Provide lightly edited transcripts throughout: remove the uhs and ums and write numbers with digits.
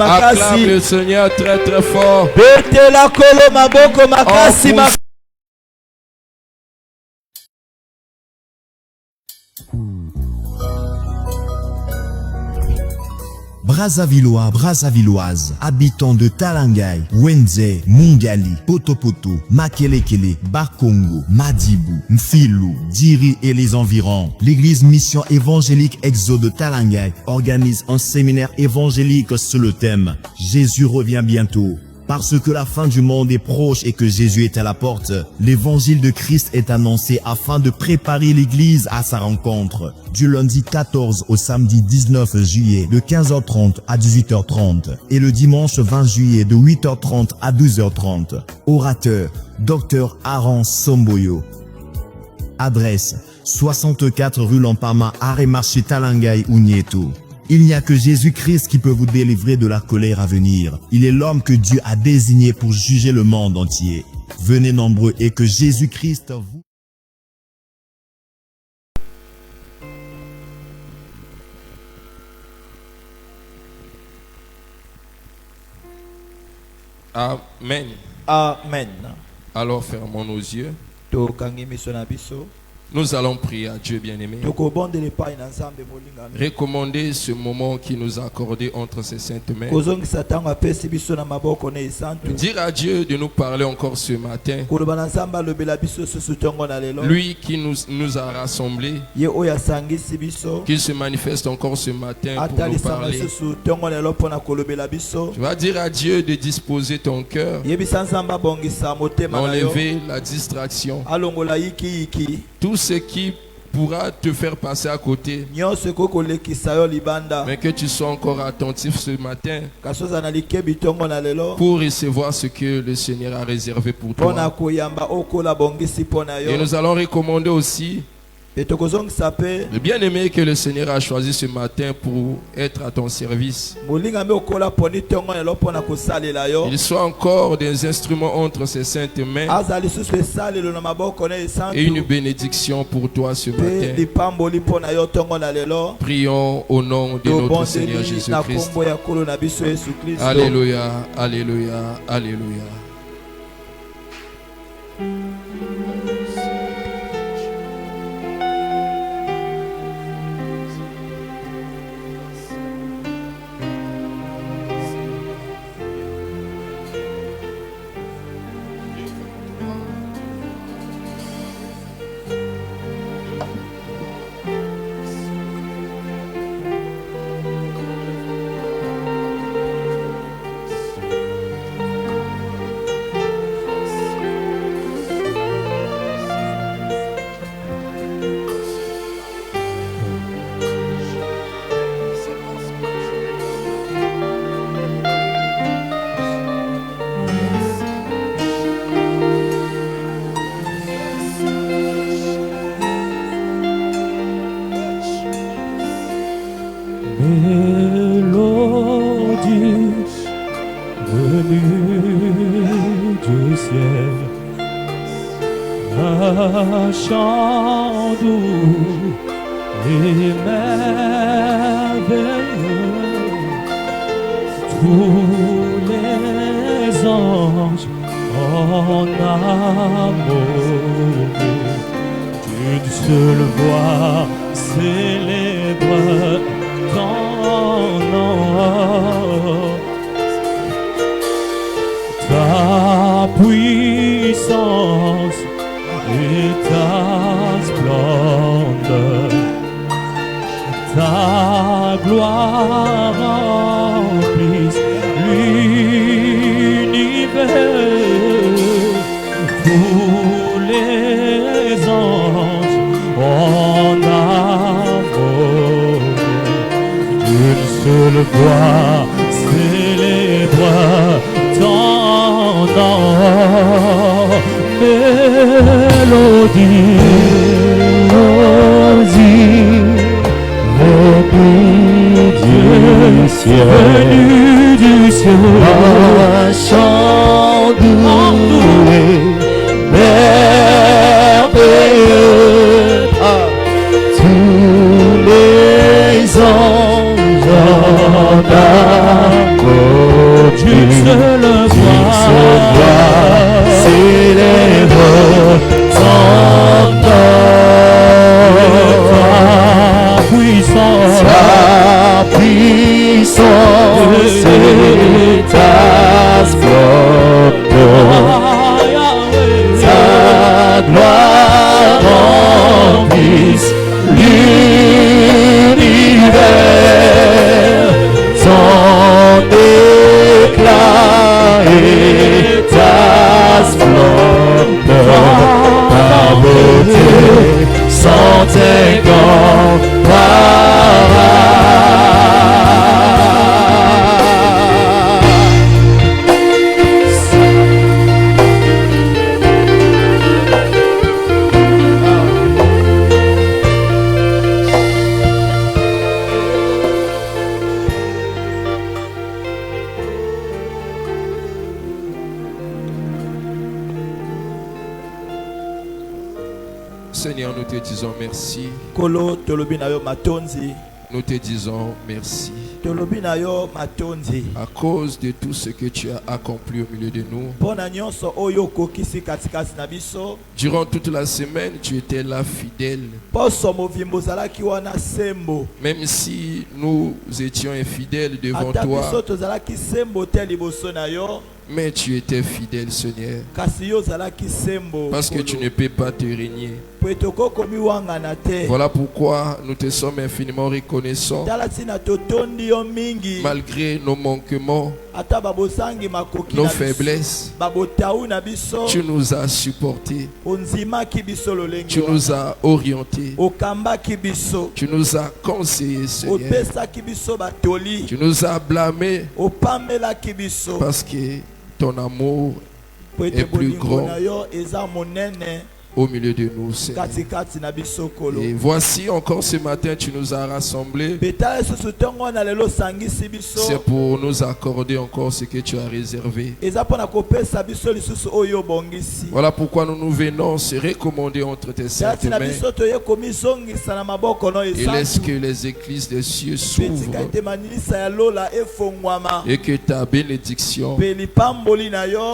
Acclame le Seigneur très très fort. Brazzavillois, Brazzavilloises, habitants de Talangai, Wenze, Mungali, Potopoto, Makelekele, Bakongo, Madibou, Mfilou, Diri et les environs. L'église Mission évangélique Exo de Talangai organise un séminaire évangélique sur le thème « Jésus revient bientôt ». Parce que la fin du monde est proche et que Jésus est à la porte, l'évangile de Christ est annoncé afin de préparer l'église à sa rencontre. Du lundi 14 au samedi 19 juillet de 15h30 à 18h30 et le dimanche 20 juillet de 8h30 à 12h30. Orateur, Dr Aaron Somboyo. Adresse, 64 rue Lampama, arrêt marché Talangai, Ounieto. Il n'y a que Jésus-Christ qui peut vous délivrer de la colère à venir. Il est l'homme que Dieu a désigné pour juger le monde entier. Venez nombreux et que Jésus-Christ vous... Amen. Amen. Alors fermons nos yeux. Nous allons prier à Dieu bien-aimé. Recommander ce moment qui nous a accordé entre ses saintes mains. Dire à Dieu de nous parler encore ce matin. Lui qui nous a rassemblés. Qu'il se manifeste encore ce matin pour nous parler. Tu vas dire à Dieu de disposer ton cœur. Enlever la distraction. Tout ce qui pourra te faire passer à côté, mais que tu sois encore attentif ce matin pour recevoir ce que le Seigneur a réservé pour toi. Et nous allons recommander aussi le bien-aimé que le Seigneur a choisi ce matin pour être à ton service. Il soit encore des instruments entre ses saintes mains et une bénédiction pour toi ce matin. Prions au nom de notre Seigneur Jésus-Christ. Alléluia, alléluia, alléluia. Chant doux et merveilleux, tous les anges en amour d'une seule voix célèbre ton nom, ta puissance et ta splendeur, ta gloire remplisse l'univers. Tous les anges en amour d'une seule voix célèbre ton nom. Mélodie, venue du ciel, un chant doux et merveilleux, tous les anges amour, Dieu seul voit, célèbre ton nom, ta puissance et ta splendeur, ta gloire remplisse l'univers, ton éclat et ta splendeur, ta beauté sont Seigneur, nous te disons merci. Nous te disons merci. À cause de tout ce que tu as accompli au milieu de nous. Durant toute la semaine, tu étais là fidèle. Même si nous étions infidèles devant toi, mais tu étais fidèle, Seigneur. Parce que tu ne peux pas te régner. Voilà pourquoi nous te sommes infiniment reconnaissants. Malgré nos manquements, nos faiblesses, tu nous as supportés. Tu nous as orientés. Tu nous as conseillés, Seigneur. Tu nous as blâmés parce que ton amour est plus grand au milieu de nous, Seigneur. Et voici encore ce matin, tu nous as rassemblés. C'est pour nous accorder encore ce que tu as réservé. Voilà pourquoi nous nous venons se recommander entre tes saintes mains. Et laisse que les églises des cieux s'ouvrent et que ta bénédiction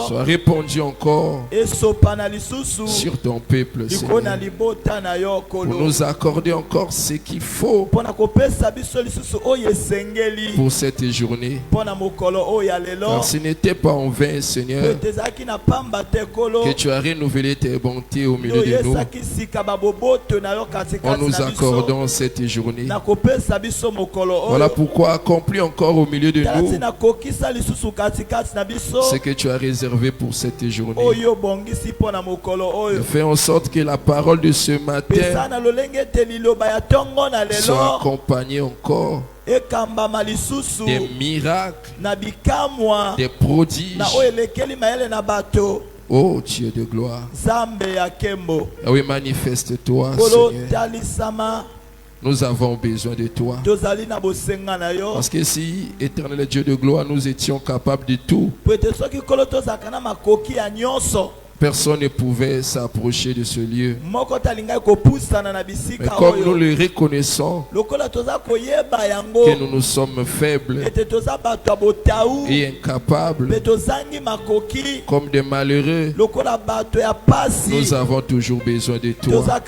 soit répandue encore sur ton peuple, Seigneur, pour nous accorder encore ce qu'il faut pour cette journée. Car ce n'était pas en vain, Seigneur, que tu as renouvelé tes bontés au milieu de nous en nous accordant cette journée. Voilà pourquoi accomplis encore au milieu de nous ce que tu as réservé pour cette journée. Fais en sorte que la parole de ce matin soit accompagnée encore des miracles, des prodiges. Oh Dieu de gloire, oui, manifeste-toi, Seigneur. Nous avons besoin de toi. Parce que si, éternel Dieu de gloire, nous étions capables de tout, personne ne pouvait s'approcher de ce lieu. Mais comme nous le reconnaissons, que nous nous sommes faibles et incapables, comme des malheureux, nous avons toujours besoin de toi.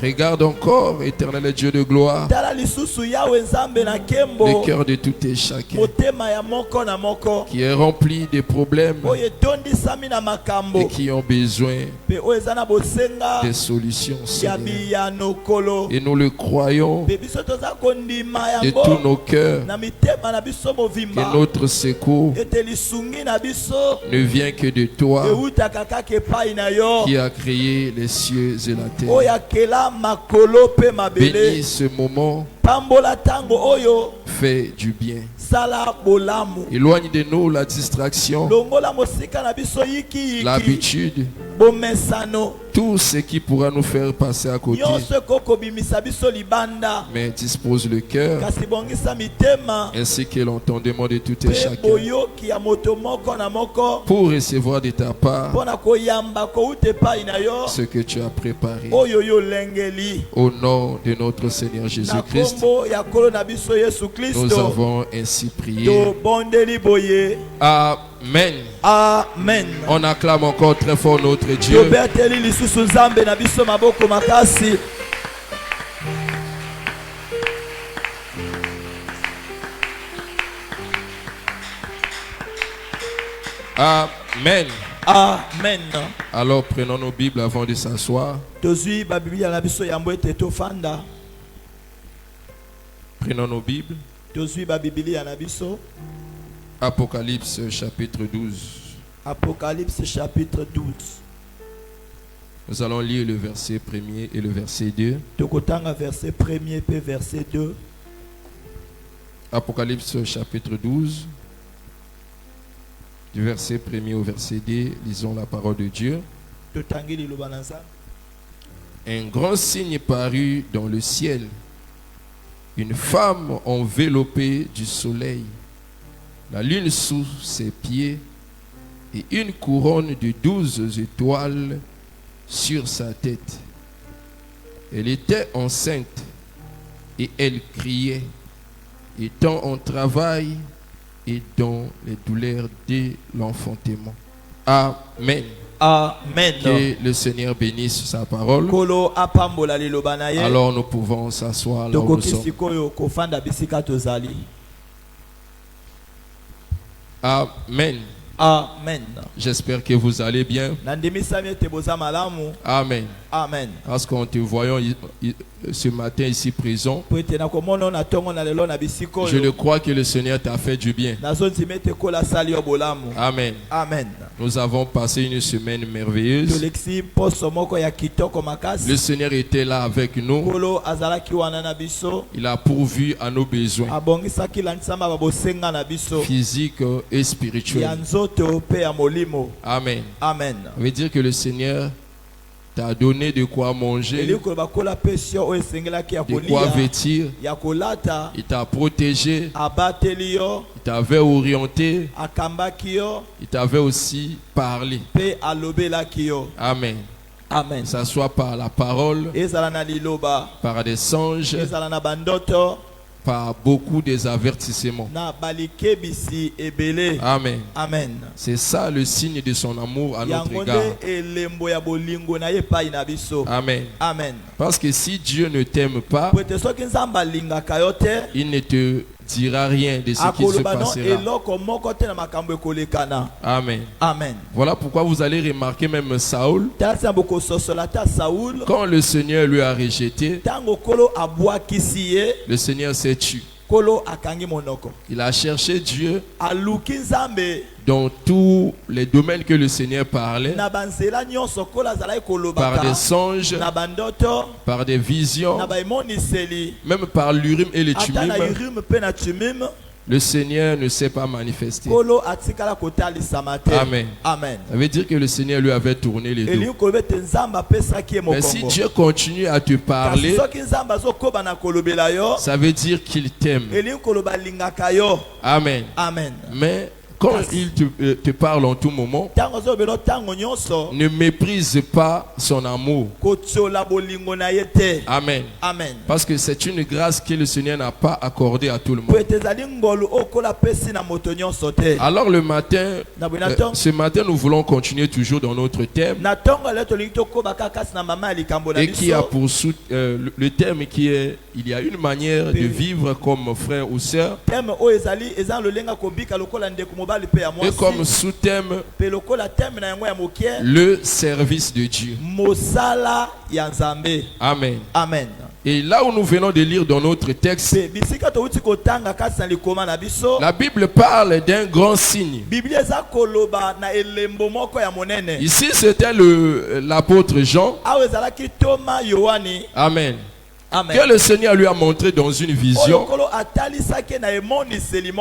Regarde encore, éternel Dieu de gloire, le cœur de tout et chacun qui est rempli de problèmes et qui ont besoin des solutions, Seigneur. Et nous le croyons de tous nos cœurs que notre secours ne vient que de toi qui a créé les cieux et la terre. Bénis ce moment. Fais du bien. Éloigne de nous la distraction, l'habitude Tout ce qui pourra nous faire passer à côté, mais dispose le cœur ainsi que l'entendement de tout et chacun pour recevoir de ta part ce que tu as préparé. Au nom de notre Seigneur Jésus-Christ, nous avons ainsi prié. Amen. Amen. On acclame encore très fort notre Dieu. Amen. Amen. Alors prenons nos Bibles avant de s'asseoir. Prenons nos Bibles. Apocalypse chapitre 12. Apocalypse chapitre 12. Nous allons lire le verset 1er et le verset 2. Verset 1er et verset 2. Apocalypse chapitre 12. Du verset 1er au verset 2, lisons la parole de Dieu. Un grand signe parut dans le ciel. Une femme enveloppée du soleil, la lune sous ses pieds et une couronne de 12 étoiles sur sa tête. Elle était enceinte et elle criait, étant en travail et dans les douleurs de l'enfantement. Amen. Amen. Que le Seigneur bénisse sa parole. Alors nous pouvons s'asseoir là où nous sommes. Amen. Amen. J'espère que vous allez bien. Amen. Amen. Parce qu'en te voyant ce matin ici présent, je le crois que le Seigneur t'a fait du bien. Amen. Amen. Nous avons passé une semaine merveilleuse. Le Seigneur était là avec nous. Il a pourvu à nos besoins physiques et spirituels. Amen. Amen. Ça veut dire que le Seigneur t'a donné de quoi manger, de quoi vêtir. Il t'a protégé. Il t'avait orienté. Il t'avait aussi parlé. Amen. Amen. Que ce soit par la parole, par des songes, par beaucoup des avertissements. Amen. Amen. C'est ça le signe de son amour à notre égard. Amen. Amen. Parce que si Dieu ne t'aime pas, il ne te dira rien de ce qui se passera. Amen. Amen. Voilà pourquoi vous allez remarquer même Saoul, quand le Seigneur lui a rejeté, le Seigneur s'est tué. Il a cherché Dieu dans tous les domaines que le Seigneur parlait, par des songes, par des visions, même par l'Urim et les Thummim. Le Seigneur ne s'est pas manifesté. Amen. Amen. Ça veut dire que le Seigneur lui avait tourné les dos. Mais si Dieu continue à te parler, ça veut dire qu'il t'aime. Amen. Amen. Mais quand il te parle en tout moment, ne méprise pas son amour. Amen. Amen. Parce que c'est une grâce que le Seigneur n'a pas accordée à tout le monde. Alors le matin, ce matin, nous voulons continuer toujours dans notre thème. Et qui a pour le thème qui est: il y a une manière de vivre comme frère ou sœur. Et comme sous-thème, le service de Dieu. Amen. Amen. Et là où nous venons de lire dans notre texte, la Bible parle d'un grand signe. Ici c'était l'apôtre Jean. Amen. que le Seigneur lui a montré dans une vision.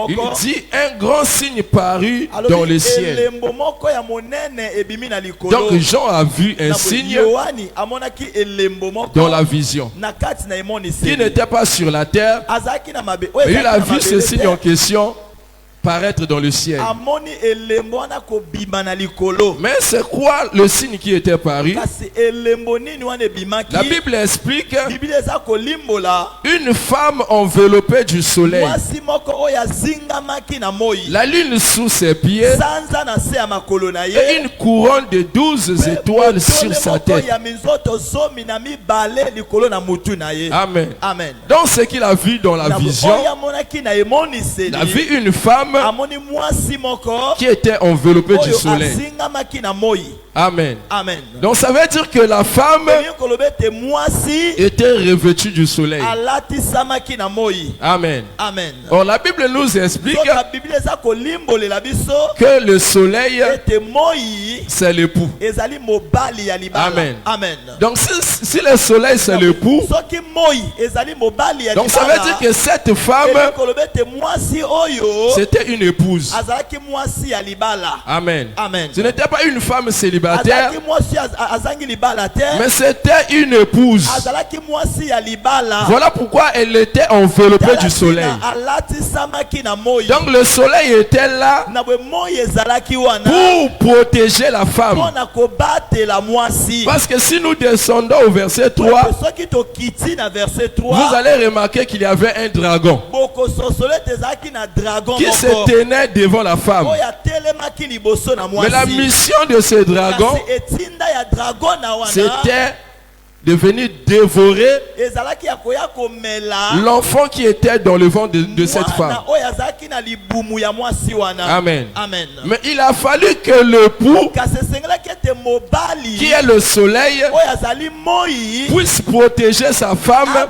Il dit un grand signe parut dans le ciel. Donc Jean a vu un signe dans la vision qui n'était pas sur la terre, mais il a vu ce signe en question paraître dans le ciel. Mais c'est quoi le signe qui était paru? La Bible explique une femme enveloppée du soleil, la lune sous ses pieds et une couronne de 12 étoiles sur sa tête. Amen. Donc ce qu'il a vu dans la vision, il a vu une femme qui était enveloppée du soleil. Amen. Donc ça veut dire que la femme était revêtue du soleil. Amen. Or la Bible nous explique que le soleil, c'est l'époux. Amen. Donc si le soleil c'est l'époux, donc ça veut dire que cette femme, c'était une épouse. Amen. Ce n'était pas une femme célibataire, mais c'était une épouse. Voilà pourquoi elle était enveloppée du soleil. Donc le soleil était là pour protéger la femme. Parce que si nous descendons au verset 3, vous allez remarquer qu'il y avait un dragon qui se tenait devant la femme. Mais la mission de ce dragon, c'était de venir dévorer l'enfant qui était dans le ventre de cette femme. Amen. Mais il a fallu que l'époux, qui est le soleil, puisse protéger sa femme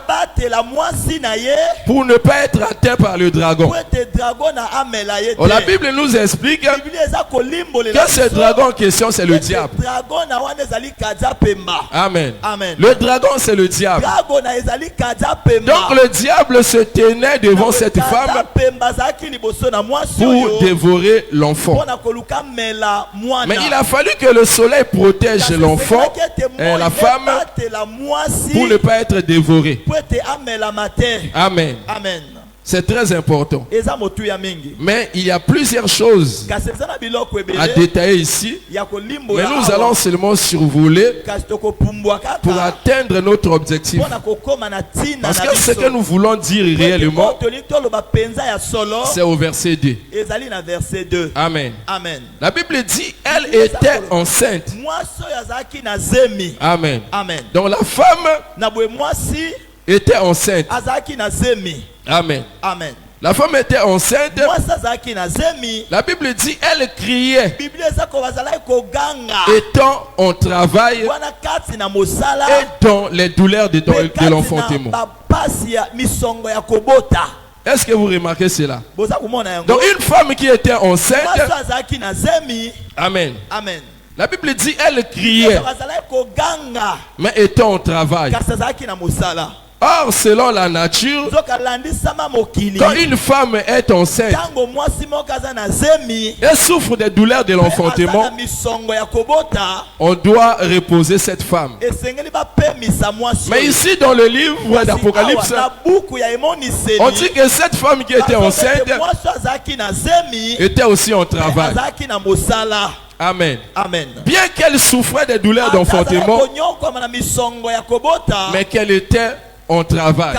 pour ne pas être atteint par le dragon. Oh, la Bible nous explique que ce dragon en question, c'est le diable. Amen. Le dragon, c'est le diable. Donc le diable se tenait devant cette femme pour dévorer l'enfant. Mais il a fallu que le soleil protège l'enfant et la femme pour ne pas être dévoré. Amen. C'est très important. Mais il y a plusieurs choses à détailler ici. Mais nous allons seulement survoler pour atteindre notre objectif. Parce que ce que nous voulons dire réellement, c'est au verset 2. Amen. La Bible dit, elle était enceinte. Amen. Donc la femme était enceinte. Amen. La femme était enceinte. La Bible dit, elle criait, étant en travail et dans les douleurs de l'enfantement. Est-ce que vous remarquez cela? Donc une femme qui était enceinte, amen. La Bible dit, elle criait, mais étant en travail. Or, selon la nature, quand une femme est enceinte, elle souffre des douleurs de l'enfantement, on doit reposer cette femme. Mais ici, dans le livre d'Apocalypse, on dit que cette femme qui était enceinte était aussi en travail. Amen. Bien qu'elle souffrait des douleurs d'enfantement, mais qu'elle était en travail.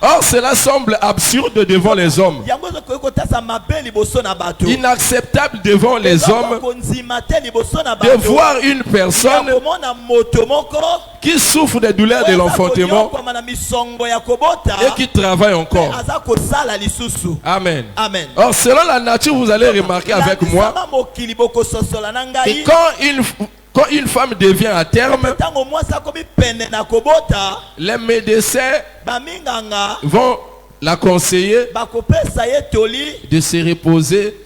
Or, cela semble absurde devant les hommes, inacceptable devant les hommes, de voir une personne qui souffre des douleurs de l'enfantement et qui travaille encore. Amen. Or, selon la nature, vous allez remarquer avec moi, et quand une femme devient à terme, les médecins vont l'a conseillé de se reposer,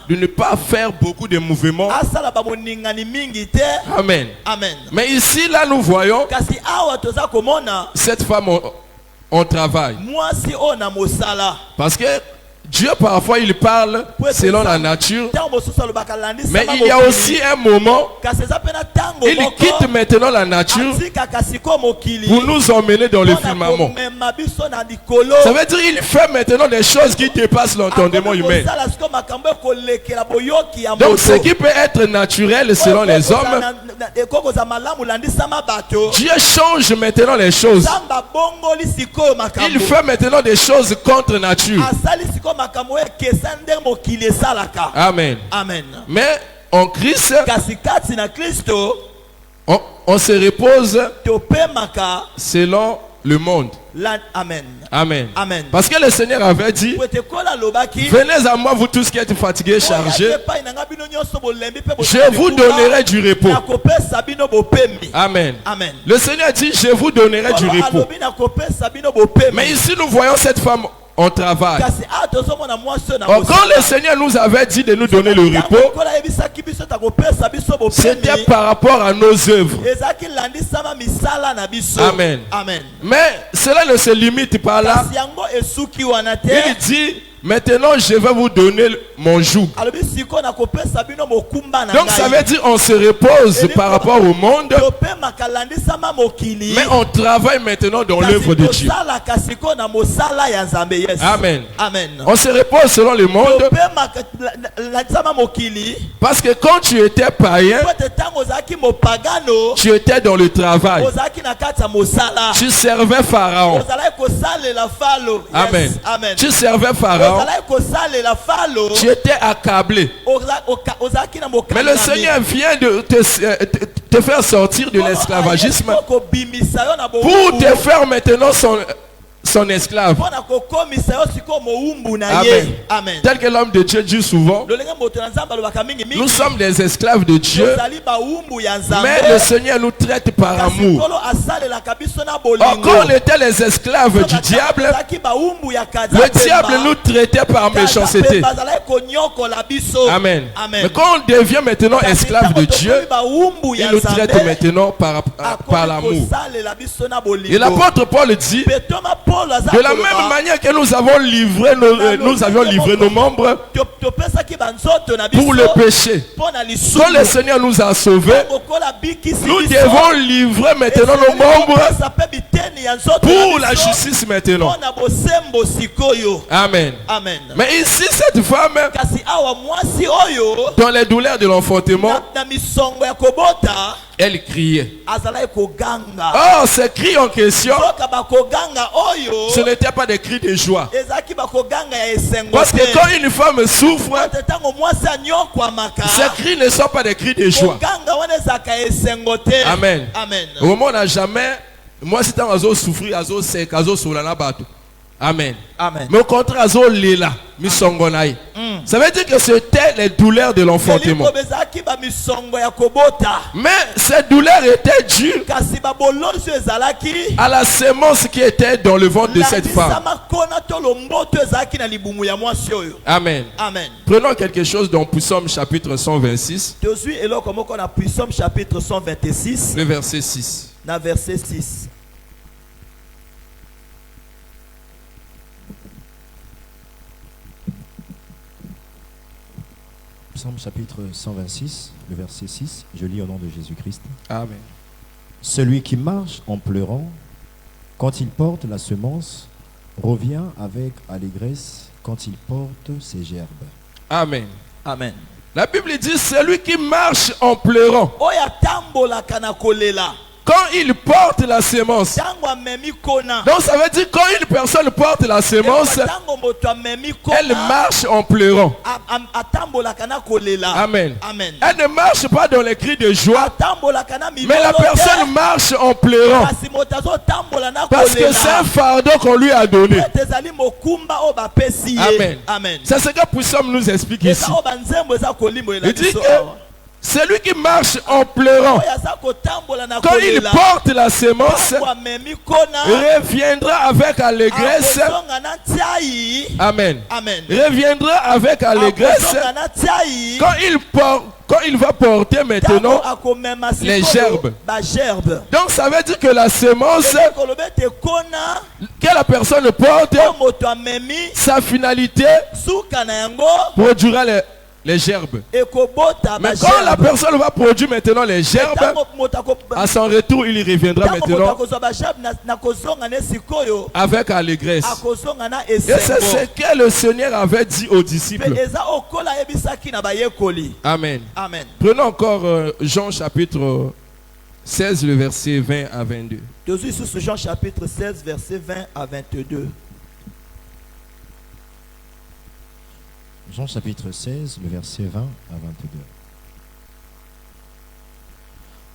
de ne pas faire beaucoup de mouvements. Amen. Amen. Mais ici, là, nous voyons cette femme en travail. Parce que Dieu parfois il parle selon la nature, mais il y a aussi un moment, il quitte maintenant la nature pour nous emmener dans le firmament. Ça veut dire qu'il fait maintenant des choses qui dépassent l'entendement humain. Donc ce qui peut être naturel selon les hommes, Dieu change maintenant les choses. Il fait maintenant des choses contre nature. Amen. Amen. Mais en Christ, on se repose selon le monde. Amen. Amen. Amen. Parce que le Seigneur avait dit, venez à moi vous tous qui êtes fatigués, chargés, je vous donnerai du repos. Amen. Amen. Le Seigneur dit, je vous donnerai du repos. Mais ici nous voyons cette femme en travail. Or, quand le Seigneur nous avait dit de nous donner le repos, c'était par rapport à nos œuvres. Amen. Amen. Mais cela ne se limite pas là. Il dit, maintenant je vais vous donner mon joug. Donc ça veut dire on se repose par rapport au monde, mais on travaille maintenant dans l'œuvre de Dieu. Amen. Amen. On se repose selon le monde, parce que quand tu étais païen, tu étais dans le travail. Tu servais Pharaon. Amen. Amen. Tu servais Pharaon. Tu étais accablé. Mais le Seigneur vient de te faire sortir de l'esclavagisme pour te faire maintenant son esclave. Amen. Amen. Tel que l'homme de Dieu dit souvent, nous sommes des esclaves de Dieu, mais le Seigneur nous traite par amour. Or, quand on était les esclaves du diable, le diable nous traitait par méchanceté. Amen. Mais quand on devient maintenant esclave de Dieu, il nous traite maintenant par l'amour. Et l'apôtre Paul dit, de la même manière que nous avions livré nos membres pour le péché, quand le Seigneur nous a sauvés, nous devons livrer maintenant nos membres pour la justice maintenant. Amen. Amen. Mais ici, cette femme, dans les douleurs de l'enfantement, elle criait. Oh, ces cris en question, ce n'était pas des cris de joie. Parce que quand une femme souffre, ces cris ne sont pas des cris de joie. Amen. Amen. Au moment où on n'a jamais, moi si t'as souffrir, c'est kazo solana bato. Amen. Amen. Mais au contraire, ça veut dire que c'était les douleurs de l'enfantement. Mais ces douleurs étaient dues à la sémence qui était dans le ventre de cette femme. Amen. Amen. Prenons quelque chose dans Psaume chapitre 126. Chapitre 126. Le verset 6. Verset 6. Psaume chapitre 126, le verset 6, je lis au nom de Jésus-Christ. Amen. Celui qui marche en pleurant, quand il porte la semence, revient avec allégresse quand il porte ses gerbes. Amen. Amen. La Bible dit, celui qui marche en pleurant, quand il porte la sémence. Donc ça veut dire quand une personne porte la sémence, elle marche en pleurant. Amen. Amen. Elle ne marche pas dans les cris de joie, mais la personne marche en pleurant. Parce que c'est un fardeau qu'on lui a donné. Amen. Amen. C'est ce que Psaume nous explique ici. Il dit que C'est lui qui marche en pleurant. Quand il porte la sémence, reviendra avec allégresse. Amen. Reviendra avec allégresse quand il va porter maintenant les gerbes. Donc ça veut dire que la sémence que la personne porte, sa finalité produira les gerbes. Mais quand la personne va produire maintenant les gerbes, à son retour, il y reviendra maintenant avec allégresse. Et c'est ce que le Seigneur avait dit aux disciples. Amen. Amen. Prenons encore Jean chapitre 16, le verset 20 à 22. Jean chapitre 16, verset 20 à 22. Jean chapitre 16, le verset 20 à 22.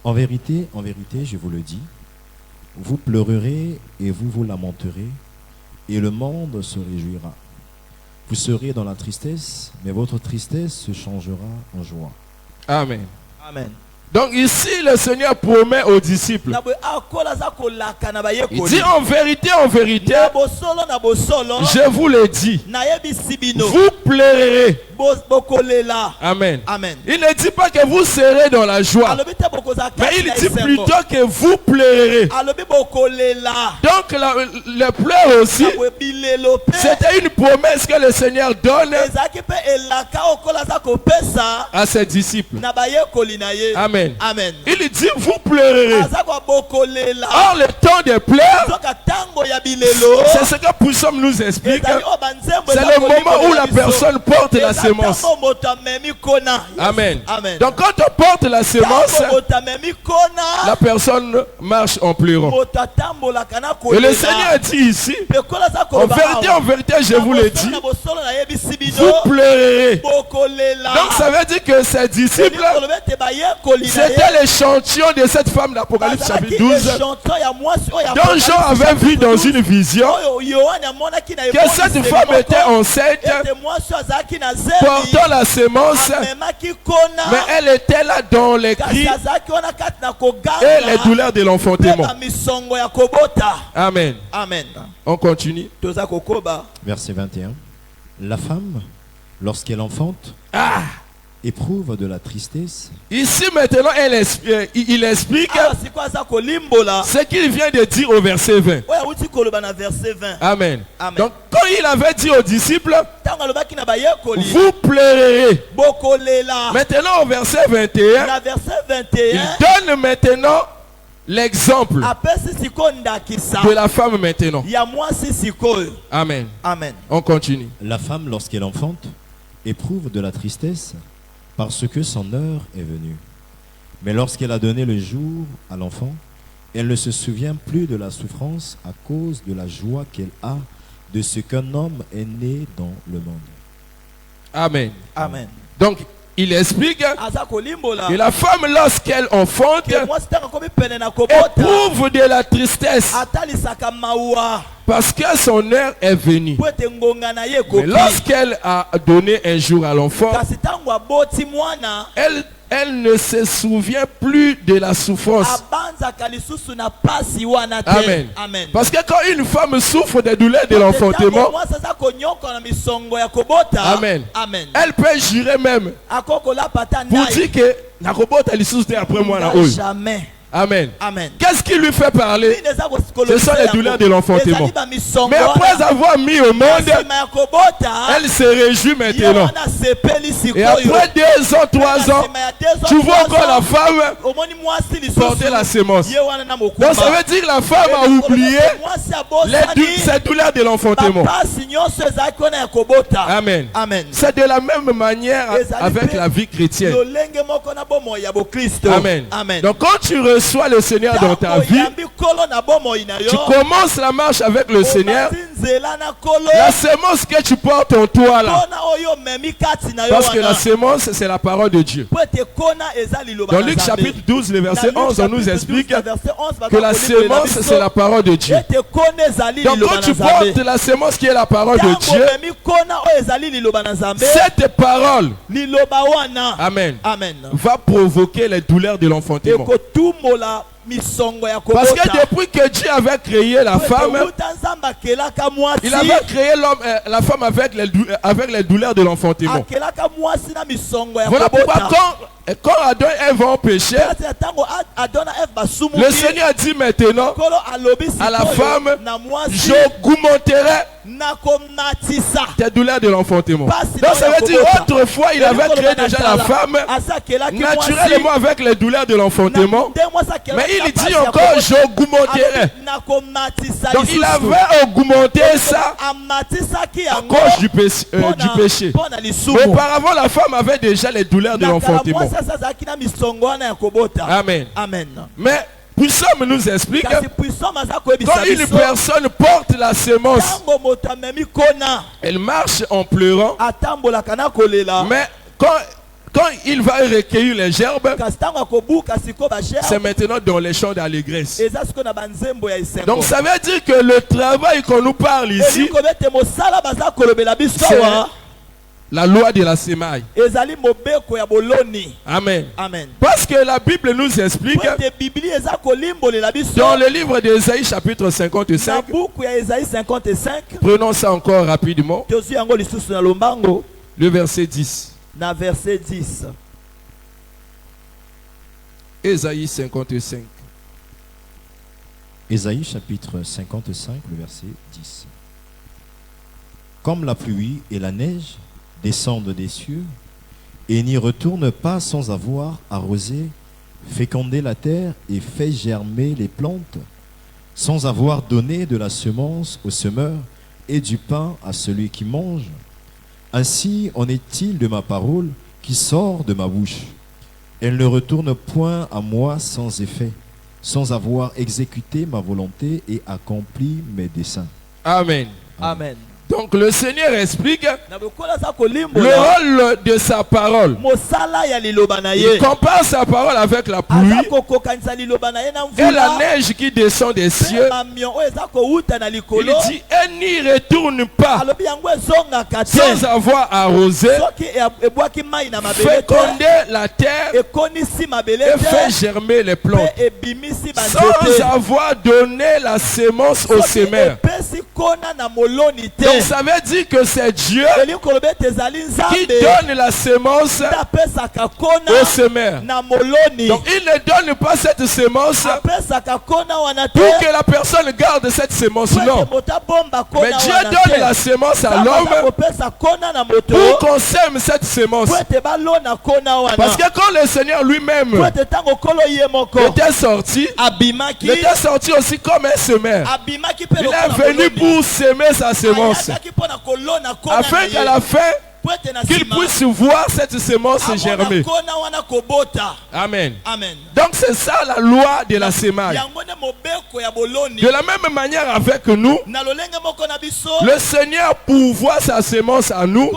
En vérité, je vous le dis, vous pleurerez et vous vous lamenterez, et le monde se réjouira. Vous serez dans la tristesse, mais votre tristesse se changera en joie. Amen. Amen. Donc ici, le Seigneur promet aux disciples. Il dit en vérité, je vous le dis, vous pleurerez. Amen. Amen. Il ne dit pas que vous serez dans la joie, mais il dit plutôt que vous pleurerez. Donc le pleurs aussi, c'était une promesse que le Seigneur donne à ses disciples. Amen. Amen. Il dit vous pleurerez. Or le temps de pleurs, c'est ce que Poussum nous explique. C'est le moment où la personne porte la sémence. Amen. Amen. Donc quand on porte la sémence, la personne marche en pleurant. Et le Seigneur dit ici, en vérité, je vous le dis, vous pleurerez. Donc ça veut dire que ces disciples, c'était l'échantillon de cette femme d'Apocalypse chapitre 12, dont Jean avait vu dans une vision que cette femme était enceinte, portant la sémence, mais elle était là dans les cris et les douleurs de l'enfantement. Amen. Amen. On continue. Verset 21. La femme, lorsqu'elle enfante, éprouve de la tristesse. Ici maintenant, il explique ce qu'il vient de dire au verset 20. Amen. Amen. Donc quand il avait dit aux disciples, vous pleurerez. Maintenant au verset 21, il donne maintenant l'exemple de la femme maintenant. Amen. Amen. On continue. La femme, lorsqu'elle enfante, éprouve de la tristesse parce que son heure est venue. Mais lorsqu'elle a donné le jour à l'enfant, elle ne se souvient plus de la souffrance à cause de la joie qu'elle a de ce qu'un homme est né dans le monde. Amen. Amen. Donc, il explique que la femme, lorsqu'elle enfante, éprouve de la tristesse parce que son heure est venue. Mais lorsqu'elle a donné un jour à l'enfant, elle ne se souvient plus de la souffrance. Amen. Amen. Parce que quand une femme souffre des douleurs de l'enfantement, Amen. Amen. Elle peut jurer même pour dire que Nakobota elle souffre après moi là. Jamais. Amen. Amen. Qu'est-ce qui lui fait parler? Ce sont les douleurs de l'enfantement. Mais après avoir mis au monde, elle se réjouit maintenant. Et après 2 ans, 3 ans, tu vois encore la femme porter la sémence. Donc ça veut dire que la femme a oublié ces douleurs de l'enfantement. Amen. Amen. C'est de la même manière avec la vie chrétienne. Amen. Amen. Donc quand tu reçois le Seigneur dans ta vie, tu commences la marche avec le Seigneur, La sémence que tu portes en toi là. Parce que la sémence, c'est la parole de Dieu. Dans Luc chapitre 12, le verset 11, on nous explique que la sémence, c'est la parole de Dieu. Donc quand tu portes la sémence qui est la parole de Dieu, cette parole, amen, va provoquer les douleurs de l'enfantement. Parce que depuis que Dieu avait créé la femme, il avait créé l'homme, la femme avec les douleurs de l'enfantement. Voilà pourquoi quand Adam et Ève ont péché, le Seigneur dit maintenant à la femme, j'augmenterai tes douleurs de l'enfantement. Donc ça veut dire autrefois il avait créé déjà la femme naturellement avec les douleurs de l'enfantement, mais il dit encore j'augmenterai. Donc il avait augmenté ça à cause du péché. Auparavant la femme avait déjà les douleurs de l'enfantement. Amen. Mais Puissant nous explique quand une personne porte la sémence, elle marche en pleurant, mais quand il va recueillir les gerbes, c'est maintenant dans les champs d'allégresse. Donc ça veut dire que le travail qu'on nous parle ici, c'est la loi de la semaille. Amen. Parce que la Bible nous explique dans le livre d'Ésaïe chapitre 55. Prenons ça encore rapidement. Le verset 10. Ésaïe 55. Ésaïe chapitre 55, le verset 10. Comme la pluie et la neige descendent des cieux et n'y retournent pas sans avoir arrosé, fécondé la terre et fait germer les plantes, sans avoir donné de la semence au semeur et du pain à celui qui mange. Ainsi en est-il de ma parole qui sort de ma bouche. Elle ne retourne point à moi sans effet, sans avoir exécuté ma volonté et accompli mes desseins. Amen. Amen. Donc le Seigneur explique le rôle de sa parole. Il compare sa parole avec la pluie et la neige qui descend des cieux. Il dit, elle n'y retourne pas sans avoir arrosé, fécondé la terre et fait germer les plantes, sans avoir donné la semence au semeur. Donc ça veut dire que c'est Dieu qui donne la semence au semeur. Donc il ne donne pas cette semence pour que la personne garde cette semence, non. Mais Dieu donne la semence à l'homme pour qu'on sème cette semence. Parce que quand le Seigneur lui-même était sorti aussi comme un semeur. Il est venu pour s'aimer sa semence, afin qu'à la fin qu'il puisse voir cette semence germer. Amen. Donc c'est ça la loi de la semaille. De la même manière avec nous, le Seigneur pourvoit sa semence à nous,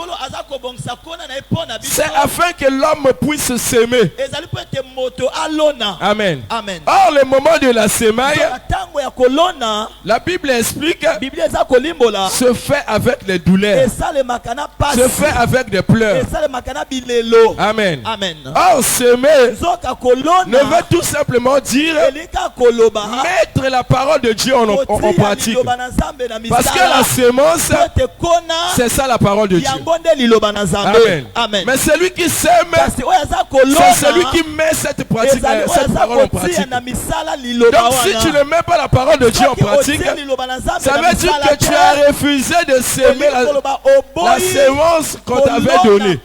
c'est afin que l'homme puisse s'aimer. Amen. Or le moment de la semaille, la Bible explique, se fait avec les douleurs, se fait avec des pleurs. Amen. Or s'aimer ne veut tout simplement dire mettre la parole de Dieu en pratique. Parce que la semence, c'est ça la parole de Dieu. Amen. Mais celui qui sème, c'est celui qui met cette parole en pratique. Donc si tu ne mets pas la parole de Dieu en pratique, ça veut dire que tu as refusé de s'aimer la sémence qu'on t'avait donnée.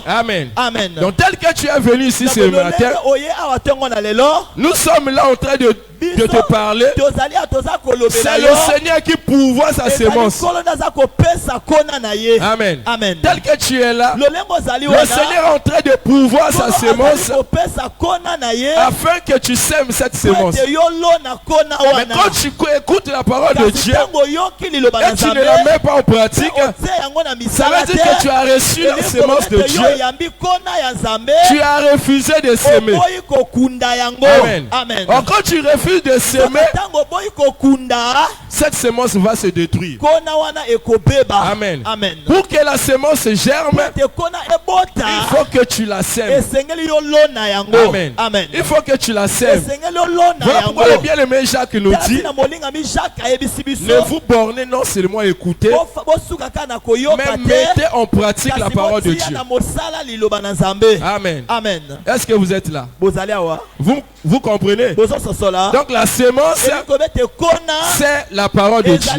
Amen. Donc tel que tu es venu ici ce matin, nous sommes là en train de de te parler. C'est le Seigneur qui pourvoit sa sémence. Amen. Amen. Tel que tu es là, le Seigneur est en train de pourvoir sa sémence afin que tu sèmes cette sémence. Mais quand tu écoutes la parole de Dieu et tu ne la mets pas en pratique, ça veut dire que tu as reçu la sémence de Dieu. Tu as refusé de s'aimer. Amen. Quand tu refuses de s'aimer, cette sémence va se détruire. Amen. Pour que la sémence germe, il faut que tu la sèmes. Amen. Il faut que tu la sèmes. Voilà pourquoi le bien-aimé Jacques nous dit: ne vous bornez non seulement à écouter, mais mettez en pratique la parole de Dieu. Amen. Est-ce que vous êtes là? Vous comprenez? Donc la sémence, c'est la parole de Dieu.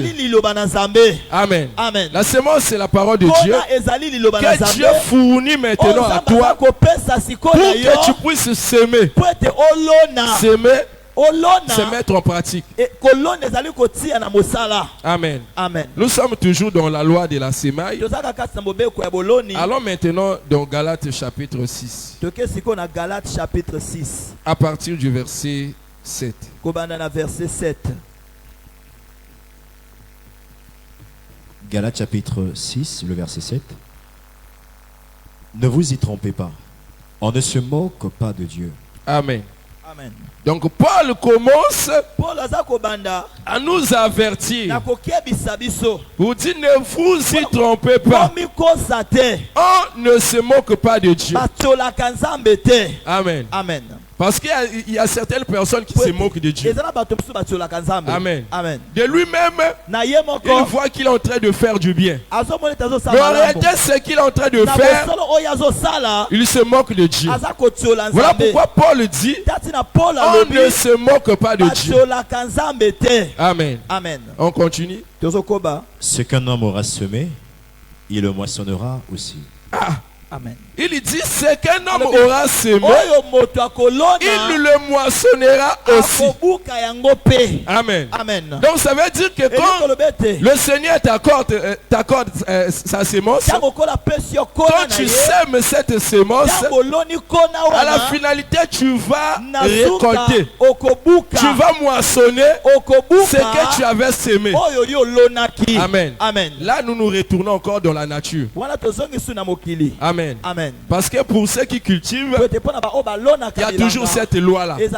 Amen. La sémence, c'est la parole de Dieu que Dieu fournit maintenant à toi pour que tu puisses s'aimer. S'aimer, se mettre en pratique. Amen. Nous sommes toujours dans la loi de la semaille. Allons maintenant dans Galates chapitre 6. À partir du verset 7. Galates chapitre 6, le verset 7. Ne vous y trompez pas. On ne se moque pas de Dieu. Amen. Donc Paul commence à nous avertir pour dire: ne vous y trompez pas. On ne se moque pas de Dieu. Amen. Parce qu'il y a certaines personnes qui se moquent de Dieu. Amen. De lui-même, il voit qu'il est en train de faire du bien. Mais en réalité, ce qu'il est en train de faire, il se moque de Dieu. Voilà pourquoi Paul dit: on ne se moque pas de Dieu. Amen. On continue. Ce qu'un homme aura semé, il le moissonnera aussi. Amen. Il dit: ce qu'un homme aura semé, il le moissonnera aussi. Amen. Donc ça veut dire que quand le Seigneur t'accorde sa sémence, quand tu sèmes cette sémence, à la finalité tu vas récolter. Tu vas moissonner ce que tu avais sémé. Amen. Là nous nous retournons encore dans la nature. Amen. Parce que pour ceux qui cultivent, il y a toujours cette loi-là. Il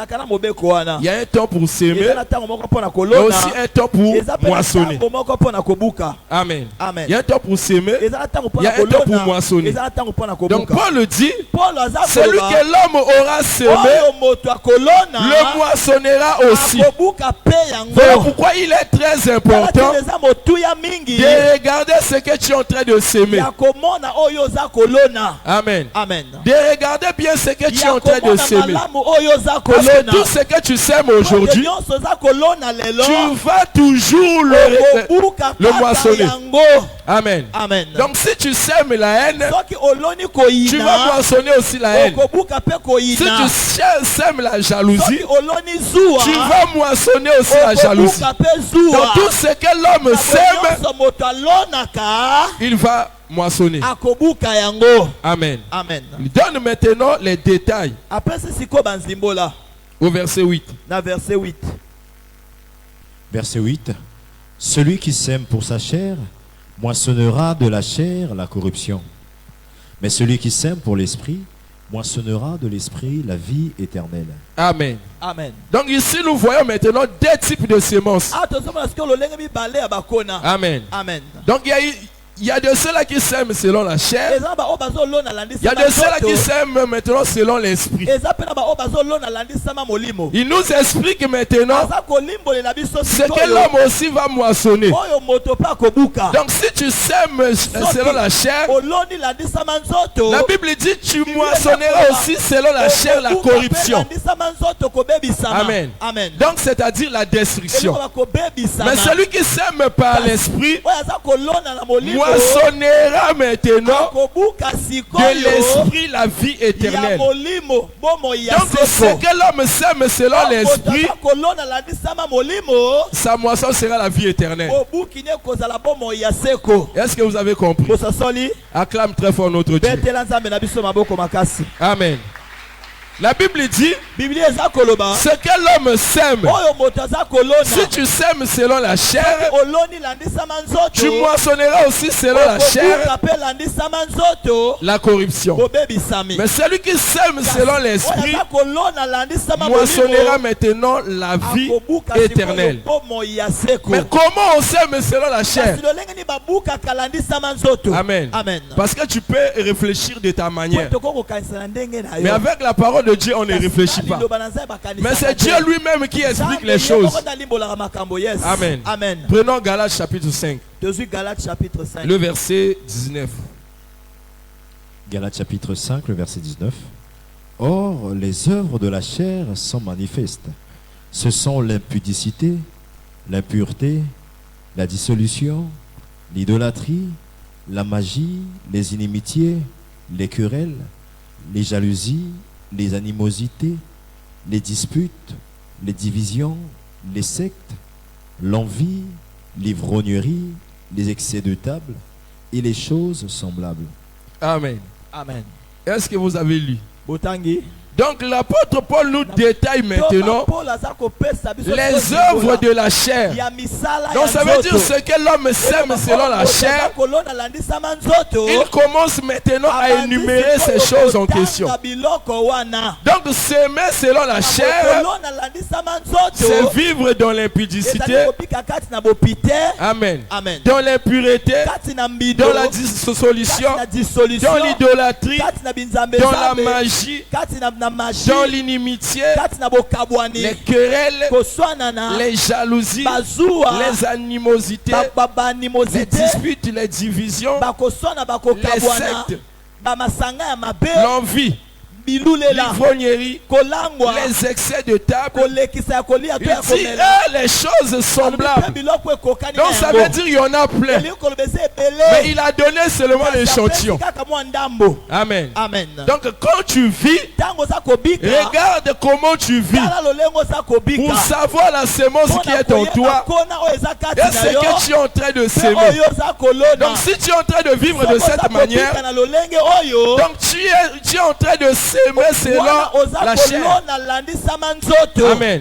y a un temps pour s'aimer, mais aussi un temps pour moissonner. Amen. Il y a un temps pour s'aimer, il y a un temps pour moissonner. Donc Paul dit: celui que l'homme aura semé, le moissonnera aussi. Voilà pourquoi il est très important de regarder ce que tu es en train de s'aimer. Amen. De regarder bien ce que tu es en train de s'aimer. Parce que tout ce que tu sèmes aujourd'hui, tu vas toujours le moissonner. Amen. Donc si tu sèmes la haine, tu vas moissonner aussi la haine. Si tu sèmes la jalousie, tu vas moissonner aussi la jalousie. Donc tout ce que l'homme sème, il va moissonner. Amen. Il donne maintenant les détails au verset 8. Verset 8. Celui qui sème pour sa chair moissonnera de la chair la corruption. Mais celui qui sème pour l'esprit moissonnera de l'esprit la vie éternelle. Amen. Donc ici nous voyons maintenant deux types de semences. Amen. Donc il y a de ceux-là qui sèment selon la chair. Il y a de ceux-là qui sèment maintenant selon l'esprit. Il nous explique maintenant ce que l'homme aussi va moissonner. Donc si tu sèmes selon la chair, la Bible dit: tu moissonneras aussi selon la chair la corruption. Amen. Donc c'est-à-dire la destruction. Mais celui qui sème par l'esprit moissonnera maintenant de l'esprit la vie éternelle. Donc ce que l'homme sème selon l'esprit, sa moisson sera la vie éternelle. Est-ce que vous avez compris? Acclame très fort notre Dieu. Amen. La Bible dit ce que l'homme sème. Si tu sèmes selon la chair, tu moissonneras aussi selon la chair la corruption. Mais celui qui sème selon l'esprit moissonnera maintenant la vie éternelle. Mais comment on sème selon la chair? Amen. Parce que tu peux réfléchir de ta manière. Mais avec la parole de Dieu, on ne réfléchit pas. Mais c'est Dieu lui-même qui explique les choses. Amen. Prenons Galates chapitre 5. Le verset 19. Galates chapitre 5, le verset 19. Or, les œuvres de la chair sont manifestes. Ce sont l'impudicité, l'impureté, la dissolution, l'idolâtrie, la magie, les inimitiés, les querelles, les jalousies, les animosités, les disputes, les divisions, les sectes, l'envie, l'ivrognerie, les excès de table et les choses semblables. Amen. Est-ce que vous avez lu? Donc l'apôtre Paul nous détaille maintenant les œuvres de la chair. Donc ça veut dire ce que l'homme sème selon la chair. Il commence maintenant à énumérer ces choses en question. Donc s'aimer selon la chair, c'est vivre dans l'impudicité. Amen. Dans l'impureté, dans la dissolution, dans l'idolâtrie, dans la magie, dans l'inimitié, les querelles, les jalousies, les animosités, les disputes, les divisions, les sectes, l'envie, l'ivrognerie, les excès de table. Il dit les choses semblables. Donc ça veut dire qu'il y en a plein. Mais il a donné seulement l'échantillon. Amen. Donc quand tu vis, regarde comment tu vis pour savoir la sémence qui est en toi et ce que tu es en train de s'aimer. Donc si tu es en train de vivre de cette manière, donc tu es en train de s'aimer selon la chair.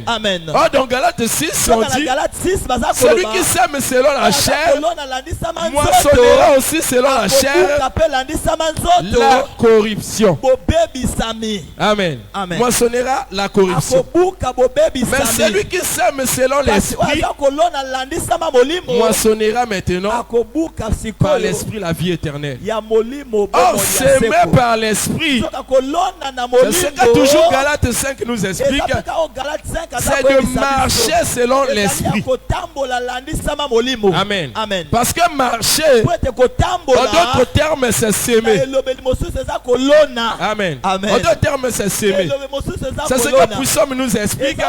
Amen. Oh, dans Galates 6, on dit celui qui sème selon la chair moissonnera aussi selon la chair la corruption. Amen. Moissonnera la corruption. Mais celui qui sème selon l'esprit moissonnera maintenant par l'esprit la vie éternelle. Or, s'aimer par l'esprit, c'est ce que toujours Galates 5 nous explique, c'est de marcher selon l'esprit. Amen. Parce que marcher, en d'autres termes, c'est s'aimer. Amen. En d'autres termes, c'est s'aimer. C'est ce que Puissant nous explique.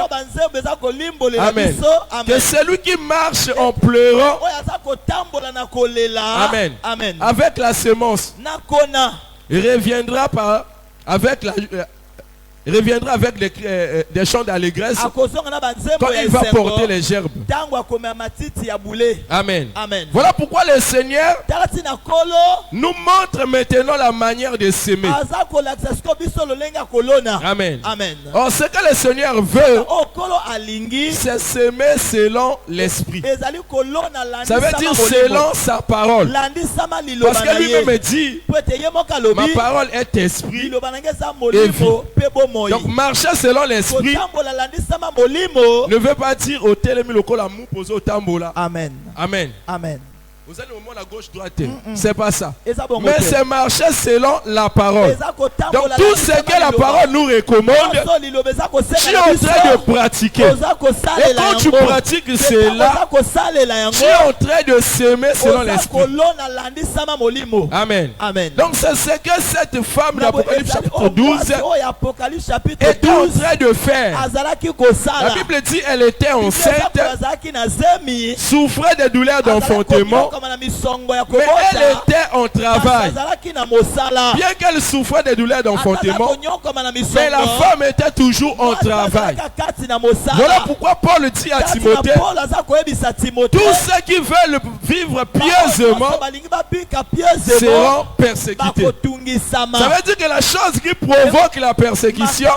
Amen. Que celui qui marche en pleurant, amen, avec la sémence, reviendra avec des chants d'allégresse quand il va porter les gerbes. Amen. Voilà pourquoi le Seigneur nous montre maintenant la manière de s'aimer. Amen. Or, ce que le Seigneur veut, c'est s'aimer selon l'esprit. Ça veut dire selon sa parole. Parce que lui-même dit, ma parole est esprit et vie. Donc marcher selon l'esprit ne veut pas dire au télémi le col à mou posé au tambola. Amen. Vous allez au monde à gauche, droite. C'est pas ça. Mais c'est marcher selon la parole. Donc tout ce que la parole nous recommande, tu es en train de pratiquer. Et quand tu pratiques cela, tu es en train de s'aimer selon l'esprit. Amen. Donc c'est ce que cette femme d'Apocalypse chapitre 12 est en train de faire. La Bible dit qu'elle était enceinte, souffrait des douleurs d'enfantement. Mais elle était en travail. Bien qu'elle souffrait des douleurs d'enfantement, mais la femme était toujours en travail. Voilà pourquoi Paul dit à Timothée, tous ceux qui veulent vivre pieusement seront persécutés. Ça veut dire que la chose qui provoque la persécution,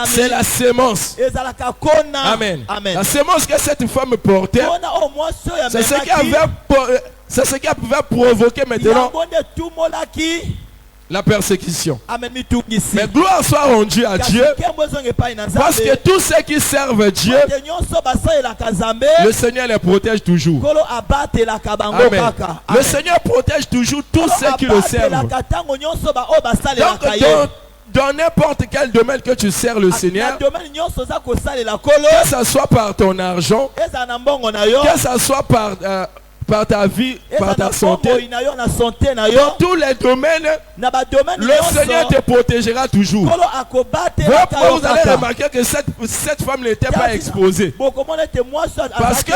c'est la sémence. Amen. La sémence que cette femme portait, c'est ce qui pouvait provoquer maintenant la persécution. Mais gloire soit rendue à Dieu, parce que tous ceux qui servent Dieu, le Seigneur les protège toujours. Amen. Le Seigneur protège toujours tous ceux qui le servent. Donc dans n'importe quel domaine que tu sers le Seigneur, que ce soit par ton argent, que ce soit par ta vie, par ta santé, dans tous les domaines, le Seigneur te protégera toujours. Vous allez remarquer que cette femme n'était pas exposée, parce que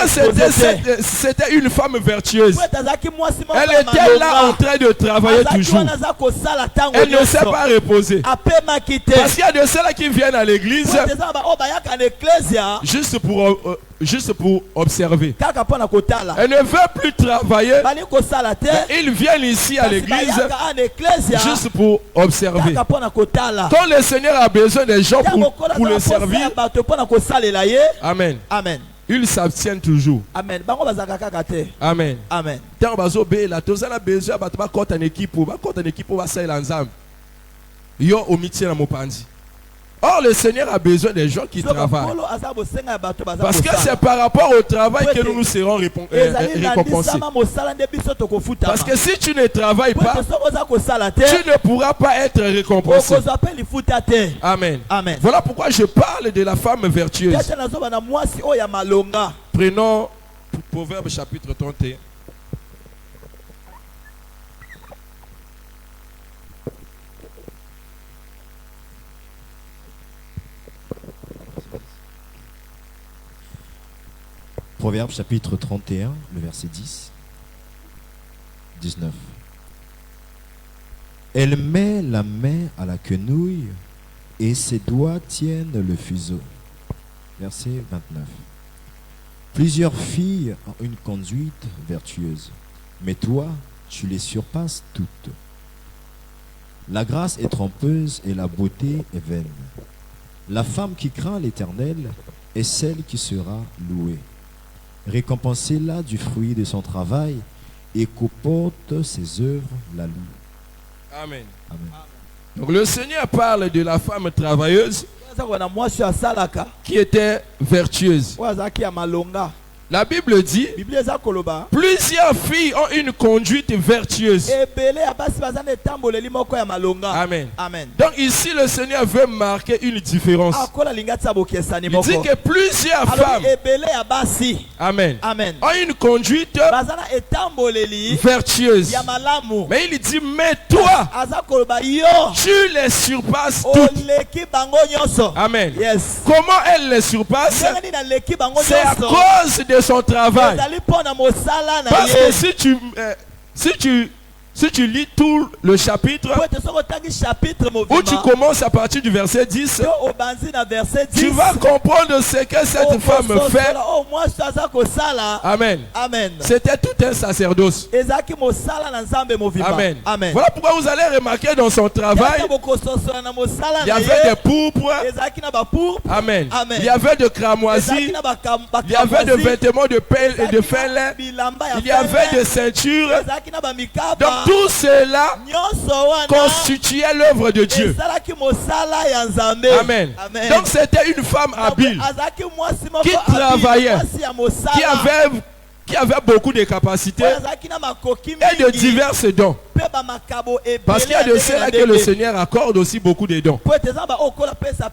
c'était une femme vertueuse. Elle était là en train de travailler toujours. Elle ne s'est pas reposée. Parce qu'il y a de ceux-là qui viennent à l'église juste pour observer. Elle ne veut plus travailler. Ils viennent ici à l'église juste pour observer. Quand le Seigneur a besoin des gens pour le servir, amen, ils s'abstiennent toujours. Amen. Amen. Amen. Or, le Seigneur a besoin des gens qui travaillent. Parce que c'est par rapport au travail que nous serons récompensés. Parce que si tu ne travailles pas, tu ne pourras pas être récompensé. Amen. Amen. Voilà pourquoi je parle de la femme vertueuse. Prenons Proverbe chapitre 31. Proverbe chapitre 31, le verset 10, 19. Elle met la main à la quenouille et ses doigts tiennent le fuseau. Verset 29. Plusieurs filles ont une conduite vertueuse, mais toi, tu les surpasses toutes. La grâce est trompeuse et la beauté est vaine. La femme qui craint l'Éternel est celle qui sera louée. Récompensez-la du fruit de son travail et qu'au porte ses œuvres la louent. Amen. Amen. Donc le Seigneur parle de la femme travailleuse qui était vertueuse. La Bible dit, plusieurs filles ont une conduite vertueuse. Amen. Amen. Donc ici le Seigneur veut marquer une différence. Il dit que plusieurs femmes, amen, amen, ont une conduite vertueuse. Mais il dit, mais toi, tu les surpasses toutes. Amen. Yes. Comment elle les surpasse? C'est à cause de son travail. Parce que si tu lis tout le chapitre, où tu commences à partir du verset 10, tu vas comprendre ce que cette femme fait. Amen. Amen. C'était tout un sacerdoce. Amen. Amen. Voilà pourquoi vous allez remarquer dans son travail, il y avait des pourpres. Amen. Amen. Il y avait de cramoisis. Il y avait de vêtements de pelle et de fin lin. Il y avait de ceintures. Donc tout cela constituait l'œuvre de Dieu. Amen. Amen. Donc c'était une femme habile qui travaillait, qui avait beaucoup de capacités et de diverses dons. Parce qu'il y a de cela que le Seigneur accorde aussi beaucoup de dons.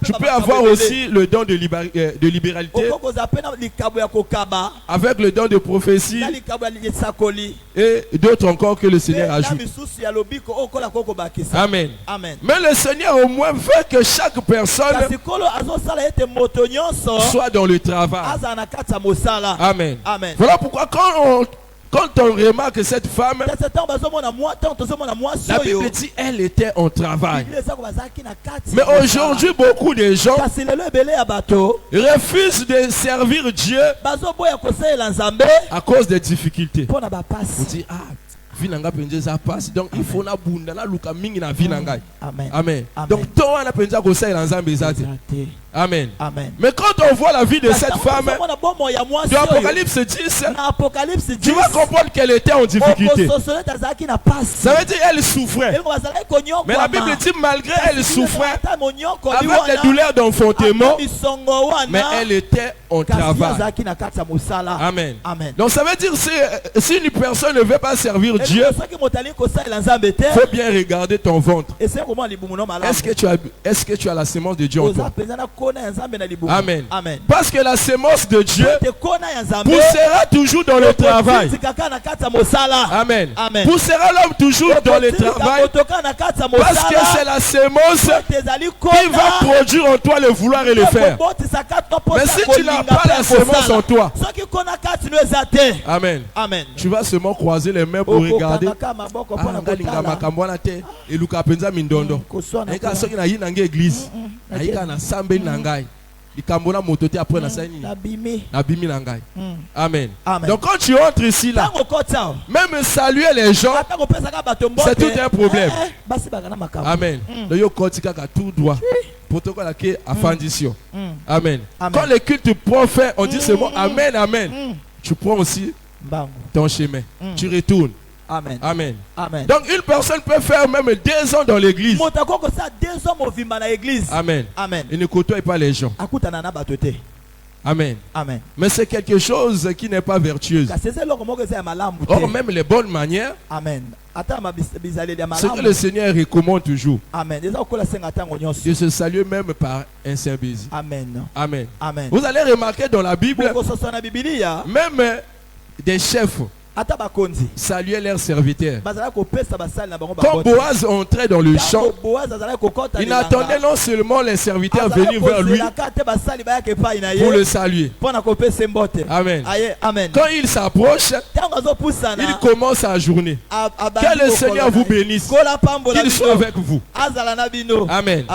Tu peux avoir aussi le don de libéralité, avec le don de prophétie et d'autres encore que le Seigneur ajoute. Amen. Mais le Seigneur au moins veut que chaque personne soit dans le travail. Amen. Voilà pourquoi quand on remarque cette femme, la Bible dit elle était en travail. Mais aujourd'hui, beaucoup de gens refusent de servir Dieu à cause des difficultés. On dit, donc il faut Amen. Donc toi on a Amen. Mais quand on voit la vie de cette femme de Apocalypse 10, tu vas comprendre qu'elle était en difficulté. Ça veut dire qu'elle souffrait. Mais la Bible dit malgré elle souffrait avec les douleurs d'enfantement, mais elle était en travail. Amen. Donc ça veut dire si une personne ne veut pas servir Dieu, il faut bien regarder ton ventre. Est-ce que tu as la sémence de Dieu en toi? Amen. Parce que la sémence de Dieu poussera toujours dans le travail. Amen. Poussera l'homme toujours dans le travail. Parce que c'est la sémence qui va produire en toi le vouloir et le faire. Mais si tu n'as pas la sémence en toi, Amen. Tu vas seulement croiser les mains pour regarder. Amen. Donc quand tu entres ici là, même saluer les gens, c'est tout un problème. Amen. Tout droit. Amen. Quand le culte prend fin, on dit seulement Amen, Amen. Tu prends aussi ton chemin. Tu retournes. Amen. Donc une personne peut faire même 2 ans dans l'église. Amen. Il ne côtoie pas les gens. Amen. Mais c'est quelque chose qui n'est pas vertueux. Or même les bonnes manières, ce que le Seigneur recommande toujours, de se saluer même par un saint baiser. Amen. Vous allez remarquer dans la Bible, même des chefs saluer leurs serviteurs. Quand Boaz entrait dans le champ, il attendait non seulement les serviteurs venir vers lui pour le saluer. Amen. Quand il s'approche, il commence à journer. Que le Seigneur vous bénisse, qu'il soit avec vous. Amen.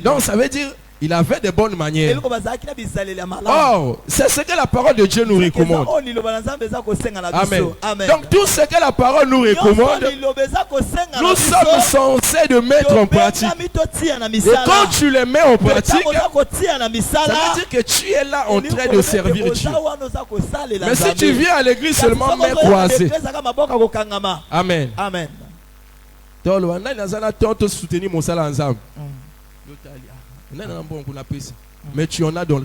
Donc ça veut dire il avait de bonnes manières. Oh, c'est ce que la parole de Dieu nous recommande. Amen. Donc tout ce que la parole nous recommande, nous sommes censés de mettre en pratique. Et quand tu les mets en pratique, ça veut dire que tu es là en train de servir Dieu. Mais si tu viens à l'église seulement main croisée, Amen. Mais tu en as dans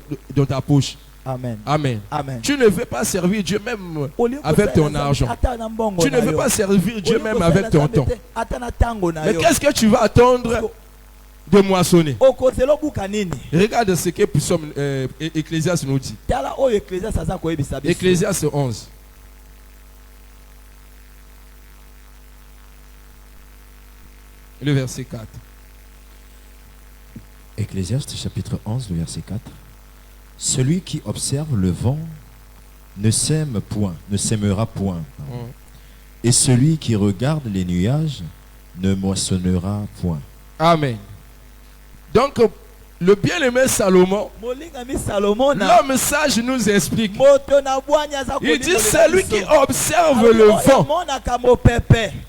ta poche. Amen. Tu ne veux pas servir Dieu même avec ton argent. Tu ne veux pas servir Dieu même avec ton temps. Mais qu'est-ce que tu vas attendre de moissonner? Regarde ce que Ecclésiaste nous dit. Ecclésiaste 11. Le verset 4. Ecclésiaste chapitre 11, le verset 4. Celui qui observe le vent ne sème point, ne sèmera point. Et celui qui regarde les nuages ne moissonnera point. Amen. Donc, le bien-aimé Salomon, l'homme sage nous explique. Il dit celui qui observe le vent.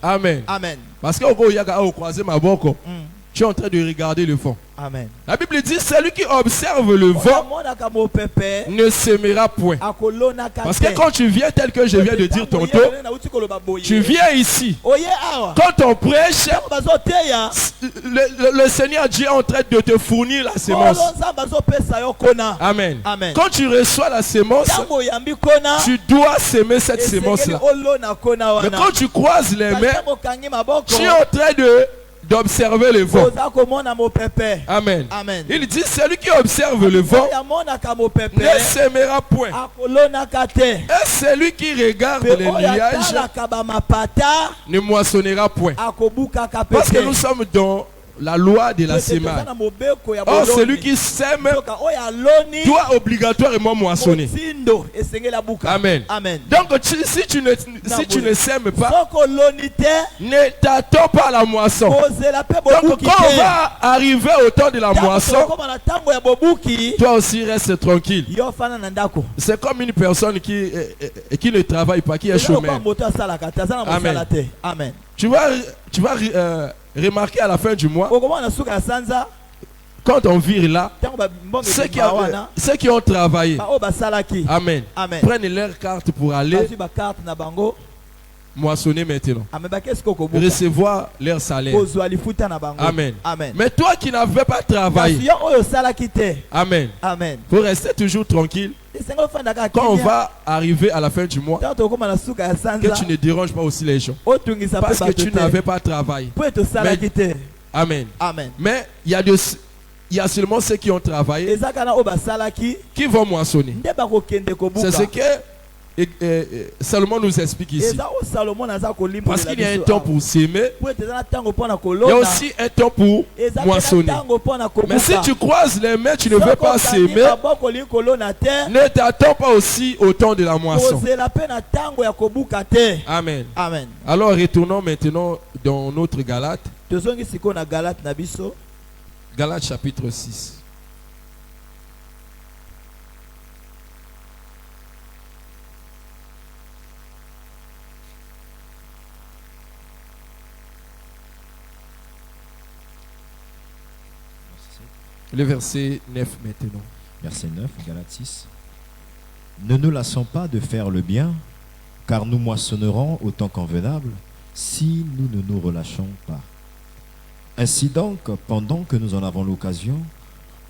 Amen. Parce que au croiser ma boko. tu es en train de regarder le vent. Amen. La Bible dit, celui qui observe le vent ne s'aimera point. Parce que quand tu viens tel que je viens de dire tantôt, tu viens ici. Quand on prêche, le Seigneur Dieu est en train de te fournir la sémence. Amen. Amen. Quand tu reçois la sémence, tu dois s'aimer cette sémence-là. Mais quand tu croises les mains, tu es en train d'observer le vent. Amen. Amen. Il dit, celui qui observe le vent ne s'aimera point. Et celui qui regarde les nuages ne moissonnera point. Parce que nous sommes dans la loi de la sémence. Or, celui qui sème doit obligatoirement moissonner. Amen. Donc, si tu ne sèmes pas, ne t'attends pas à la moisson. Donc, quand on va arriver au temps de la moisson, toi aussi reste tranquille. C'est comme une personne qui ne travaille pas, qui est chômeur. Amen. Tu vas remarquer à la fin du mois, quand on vire là, ceux qui ont travaillé, amen, prennent leur carte pour aller moissonner maintenant, recevoir leur salaire. Amen. Mais toi qui n'avais pas travaillé, amen, faut rester toujours tranquille. Quand on va arriver à la fin du mois, que tu ne déranges pas aussi les gens, parce que tu n'avais pas travaillé. Amen. Mais il y a seulement ceux qui ont travaillé qui vont moissonner. C'est ce que Salomon nous explique ici. Parce qu'il y a un temps pour s'aimer, il y a aussi un temps pour moissonner. Mais si tu croises les mains, tu ne veux pas s'aimer, ne t'attends pas aussi au temps de la moisson. Amen. Alors retournons maintenant dans notre Galate. Galate chapitre 6. Le verset 9 maintenant. Verset 9, Galates 6. Ne nous lassons pas de faire le bien, car nous moissonnerons au temps convenable si nous ne nous relâchons pas. Ainsi donc, pendant que nous en avons l'occasion,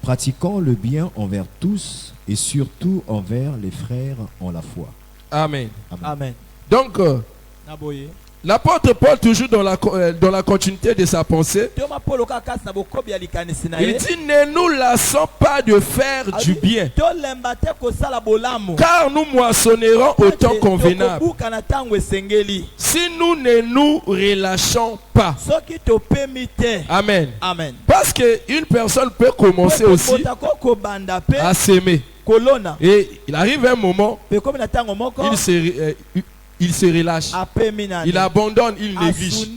pratiquons le bien envers tous et surtout envers les frères en la foi. Amen. Donc, l'apôtre Paul, toujours dans la continuité de sa pensée, il dit, ne nous lassons pas de faire du bien, car nous moissonnerons au temps convenable si nous ne nous relâchons pas. Amen. Parce qu'une personne peut commencer aussi à s'aimer. Et il arrive un moment, il se relâche, il abandonne, il néglige.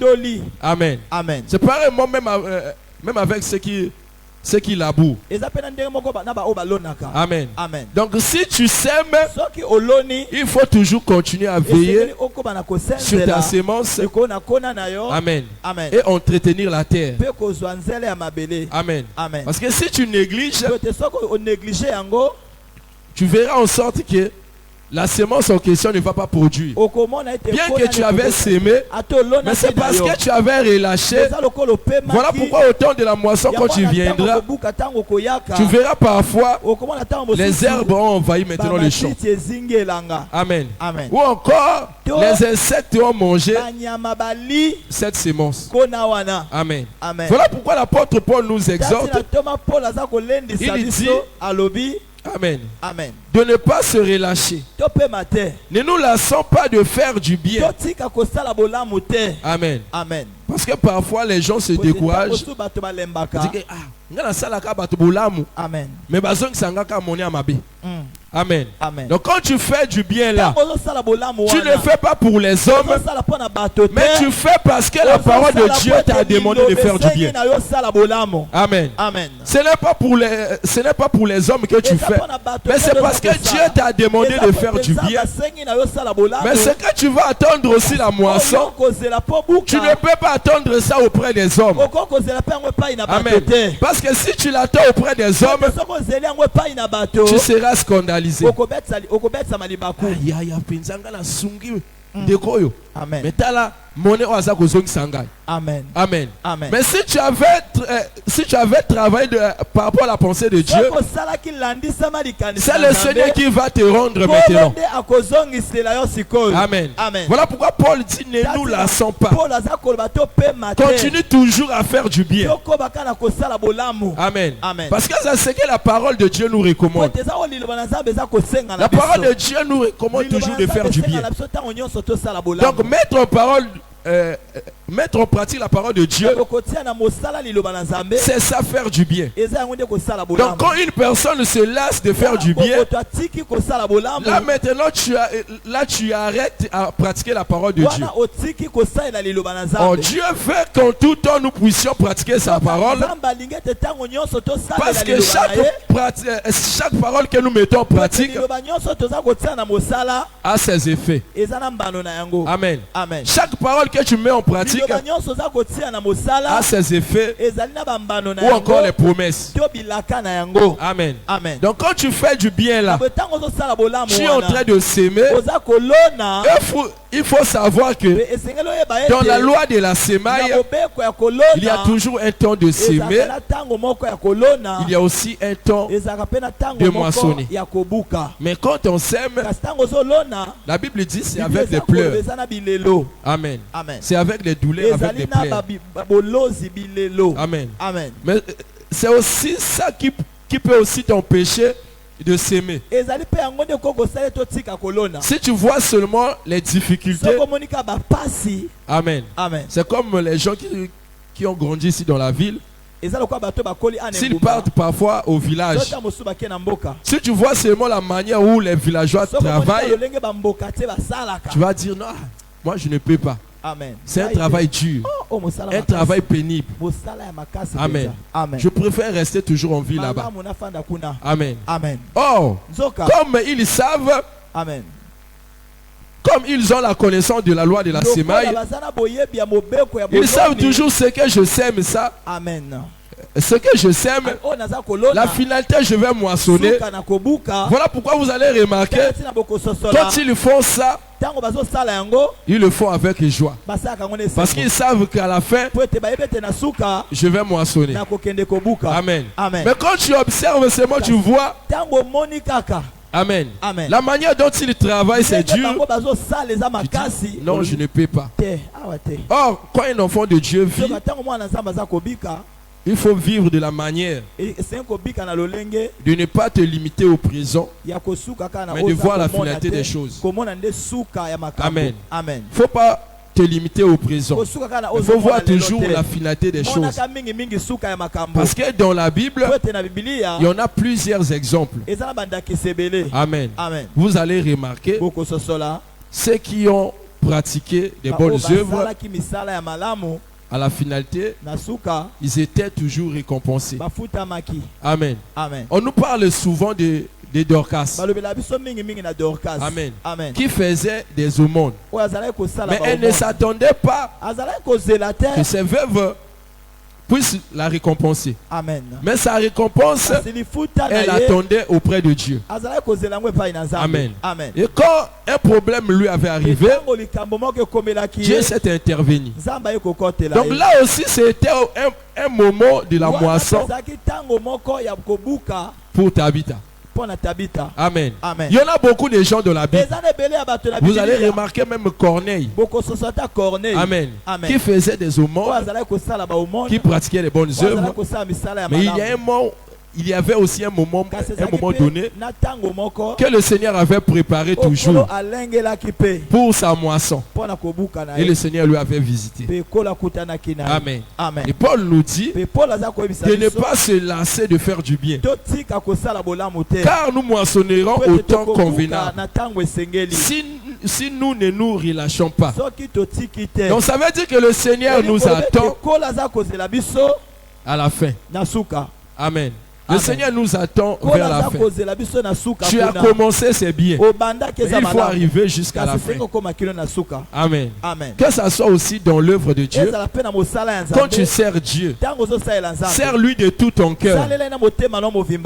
Amen. C'est pareillement même avec ceux qui labourent. Amen. Donc si tu sèmes, il faut toujours continuer à veiller sur ta sémence. Amen. Et entretenir la terre. Amen. Parce que si tu négliges, tu verras en sorte que la sémence en question ne va pas produire. Bien que tu avais sémé, mais c'est parce que tu avais relâché. Voilà pourquoi au temps de la moisson, quand tu viendras, tu verras parfois les herbes ont envahi maintenant le champ. Amen. Ou encore, les insectes ont mangé cette sémence. Amen. Voilà pourquoi l'apôtre Paul nous exhorte. Il dit, Amen. De ne pas se relâcher. Ne nous lassons pas de faire du bien. Amen. Parce que parfois les gens se découragent. Amen. Donc quand tu fais du bien là, tu ne fais pas pour les hommes, mais tu fais parce que la parole de Dieu t'a demandé de faire du bien. Amen. Ce n'est pas pour les hommes que tu fais, mais c'est parce que que Dieu t'a demandé de faire du bien. Mais c'est que tu vas attendre aussi la moisson. Tu ne peux pas attendre ça auprès des hommes. Amen. Parce que si tu l'attends auprès des hommes, tu seras scandalisé. Amen. Amen. Amen. Amen. Mais si tu avais travaillé par rapport à la pensée de Dieu, c'est le Seigneur qui va te rendre maintenant. Amen. Amen. Voilà pourquoi Paul dit ne nous lassons pas. Continue toujours à faire du bien. Amen. Amen. Parce que c'est ce que la parole de Dieu nous recommande. La parole de Dieu nous recommande toujours de faire du bien. Donc mettre en pratique la parole de Dieu, c'est ça, faire du bien. Donc quand une personne se lasse de faire du bien, là maintenant tu arrêtes à pratiquer la parole de Dieu. Oh, Dieu veut qu'en tout temps nous puissions pratiquer sa parole, parce que chaque parole que nous mettons en pratique a ses effets. Amen. Amen. Chaque parole que tu mets en pratique a ses effets ou encore les promesses. Amen. Amen. Donc quand tu fais du bien là, tu es en train de s'aimer. Il faut savoir que dans la loi de la semaille, il y a toujours un temps de s'aimer. Il y a aussi un temps de moissonner. Mais quand on s'aime, la Bible dit c'est avec des pleurs. Amen. C'est avec des douleurs, avec des pleurs. Amen. Amen. Mais c'est aussi ça qui peut aussi t'empêcher de s'aimer. Si tu vois seulement les difficultés, amen. Amen. C'est comme les gens qui ont grandi ici dans la ville. S'ils partent parfois au village, si tu vois seulement la manière où les villageois travaillent, tu vas dire non, moi je ne peux pas. C'est un travail dur, un travail pénible. Amen. Amen. Je préfère rester toujours en ville là-bas. Amen. Amen. Oh, comme ils savent, amen, comme ils ont la connaissance de la loi de la semaille, ils savent toujours ce que je sème ça. Amen. Ce que je sème, la finalité, je vais moissonner. Voilà pourquoi vous allez remarquer, quand ils font ça, ils le font avec joie. Parce qu'ils savent qu'à la fin, je vais moissonner. Amen. Amen. Mais quand tu observes seulement, tu vois. Amen. Amen. La manière dont ils travaillent, c'est dur. Dis, non, je ne peux pas. Or, quand un enfant de Dieu vit, il faut vivre de la manière de ne pas te limiter aux prisons, mais de voir la finalité des choses. Amen. Il ne faut pas te limiter aux prisons. Il faut voir toujours la finalité des choses. Parce que dans la Bible, il y en a plusieurs exemples. Amen. Amen. Vous allez remarquer ceux qui ont pratiqué des bonnes œuvres, à la finalité, ils étaient toujours récompensés. Amen. Amen. On nous parle souvent de Dorcas. Amen. Amen. Qui faisait des aumônes. Mais elle ne s'attendait pas que ses veuves puissent la récompenser. Amen. Mais sa récompense, elle attendait auprès de Dieu. Amen. Amen. Et quand un problème lui avait arrivé, Dieu s'est intervenu. Donc là aussi, c'était un moment de la moisson pour Tabitha. Amen. Amen. Il y en a beaucoup de gens dans la Bible. Vous allez remarquer même Corneille. Amen. Amen. Qui faisait des aumônes, qui pratiquait les bonnes œuvres. Mais il y avait aussi un moment donné que le Seigneur avait préparé toujours pour sa moisson. Et le Seigneur lui avait visité. Amen. Amen. Et Paul nous dit de ne pas se lasser de faire du bien, car nous moissonnerons au temps convenable si nous ne nous relâchons pas. Donc ça veut dire que le Seigneur nous attend à la fin. Amen. Le Seigneur nous attend vers la fin. Tu as commencé, c'est bien. Il faut arriver jusqu'à la fin. Amen. Que ça soit aussi dans l'œuvre de Dieu. Quand tu sers Dieu, sers-lui de tout ton cœur.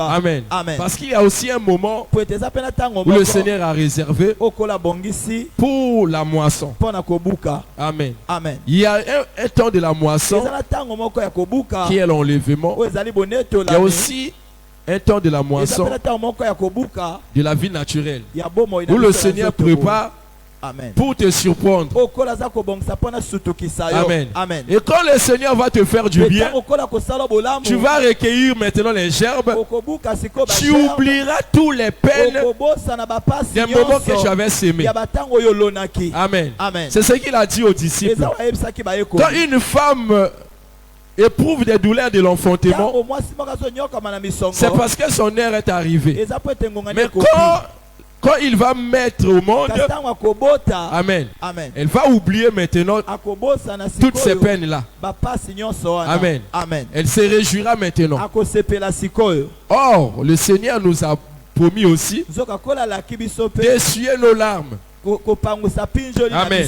Amen. Parce qu'il y a aussi un moment où le Seigneur a réservé pour la moisson. Amen. Il y a un temps de la moisson qui est l'enlèvement. Il y a aussi un temps de la moisson de la vie naturelle où le Seigneur prépare pour te surprendre. Amen. Et quand le Seigneur va te faire du bien, tu vas recueillir maintenant les gerbes. Tu oublieras tous les peines des moments que j'avais sémés. Amen. C'est ce qu'il a dit aux disciples. Quand une femme éprouve des douleurs de l'enfantement, c'est parce que son heure est arrivée. Mais quand il va mettre au monde, amen, elle va oublier maintenant toutes ces peines-là. Amen. Elle se réjouira maintenant. Or, le Seigneur nous a promis aussi d'essuyer nos larmes. Amen.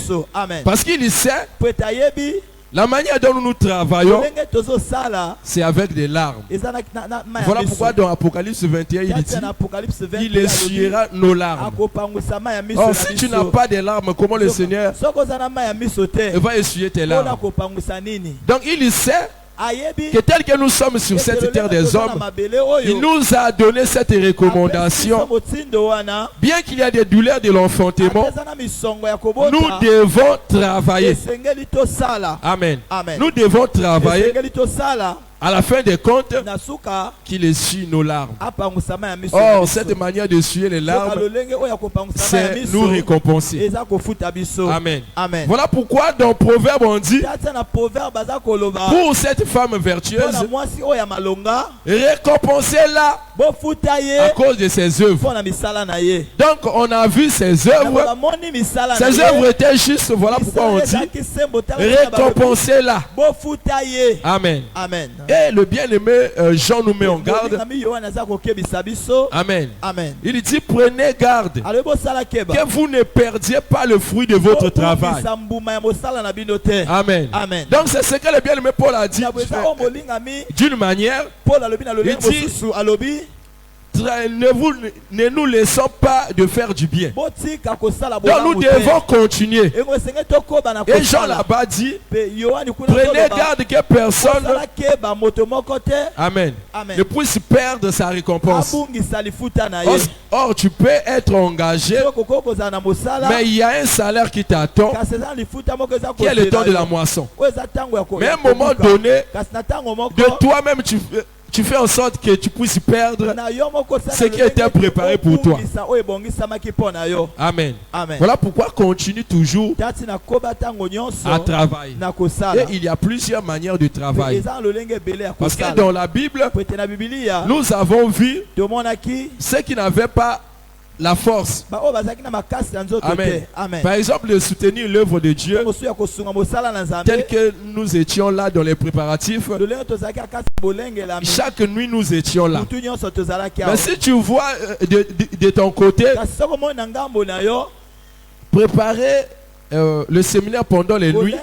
Parce qu'il sait la manière dont nous travaillons, c'est avec des larmes. Voilà pourquoi dans Apocalypse 21, il dit il essuiera nos larmes. Or, si tu n'as pas de larmes, comment le Seigneur va essuyer tes larmes? Donc il sait que tel que nous sommes sur cette terre des hommes, il nous a donné cette recommandation. Bien qu'il y ait des douleurs de l'enfantement, nous devons travailler. Amen. Nous devons travailler. À la fin des comptes, qu'il essuie nos larmes. Or, cette manière d'essuyer les larmes, c'est nous récompenser. Amen. Voilà pourquoi dans Proverbe on dit, pour cette femme vertueuse, récompensez-la à cause de ses œuvres. Donc on a vu ses œuvres. Ses œuvres étaient justes. Voilà pourquoi on dit, récompensez-la. Amen. Et le bien-aimé Jean nous met en garde. Amen. Il dit, prenez garde que vous ne perdiez pas le fruit de votre travail. Amen. Donc c'est ce que le bien-aimé Paul a dit d'une manière. Il dit, ne nous laissons pas de faire du bien. Donc nous devons continuer. Et Jean là-bas dit, prenez garde que personne ne puisse perdre sa récompense. Or tu peux être engagé, mais il y a un salaire qui t'attend, qui est le temps de la moisson. Mais à un moment donné, de toi-même tu fais en sorte que tu puisses perdre ce qui était préparé pour toi. Amen. Voilà pourquoi continue toujours à travailler. Et il y a plusieurs manières de travailler. Parce que dans la Bible, nous avons vu ceux qui n'avaient pas la force. Amen. Par exemple, de soutenir l'œuvre de Dieu, tel que nous étions là dans les préparatifs. Chaque nuit, nous étions là. Mais si tu vois de ton côté, préparer le séminaire pendant les nuits,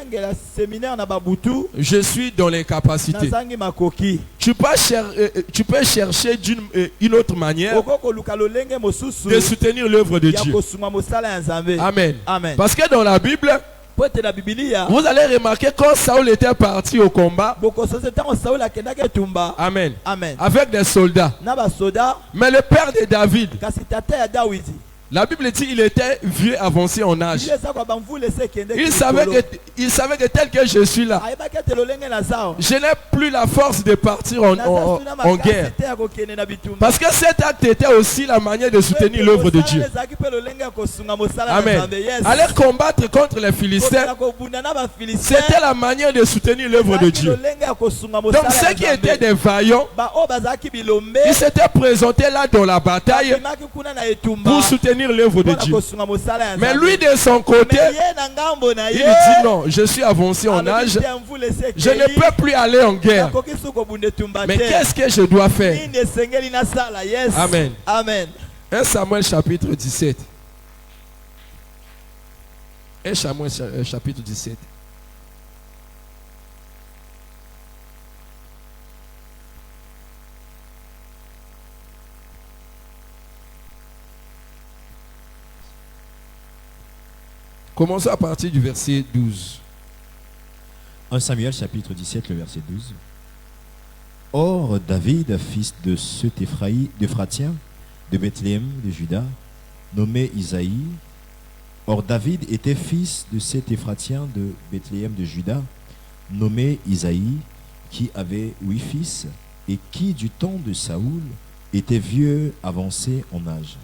je suis dans les capacités. Tu peux chercher une autre manière de soutenir l'œuvre de Dieu. Amen. Parce que dans la Bible, vous allez remarquer quand Saül était parti au combat, amen, avec des soldats. Mais le père de David, la Bible dit qu'il était vieux, avancé en âge. Il savait que tel que je suis là, je n'ai plus la force de partir en guerre. Parce que cet acte était aussi la manière de soutenir l'œuvre de Dieu. Amen. Aller combattre contre les Philistins, c'était la manière de soutenir l'œuvre de Dieu. Donc ceux qui étaient des vaillants, ils s'étaient présentés là dans la bataille pour soutenir soutenir l'œuvre de Dieu. Mais lui, de son côté, il dit non, je suis avancé en âge, je ne peux plus aller en guerre. Mais qu'est-ce que je dois faire? Amen. Amen. 1 Samuel chapitre 17. 1 Samuel chapitre 17. Commençons à partir du verset 12. 1 Samuel chapitre 17, le verset 12. Or, David, fils de cet Éphratien, de Bethléem, de Juda, nommé Isaïe. Or, David était fils de cet Éphratien de Bethléem, de Juda, nommé Isaïe, qui avait 8 fils, et qui, du temps de Saoul, était vieux, avancé en âge.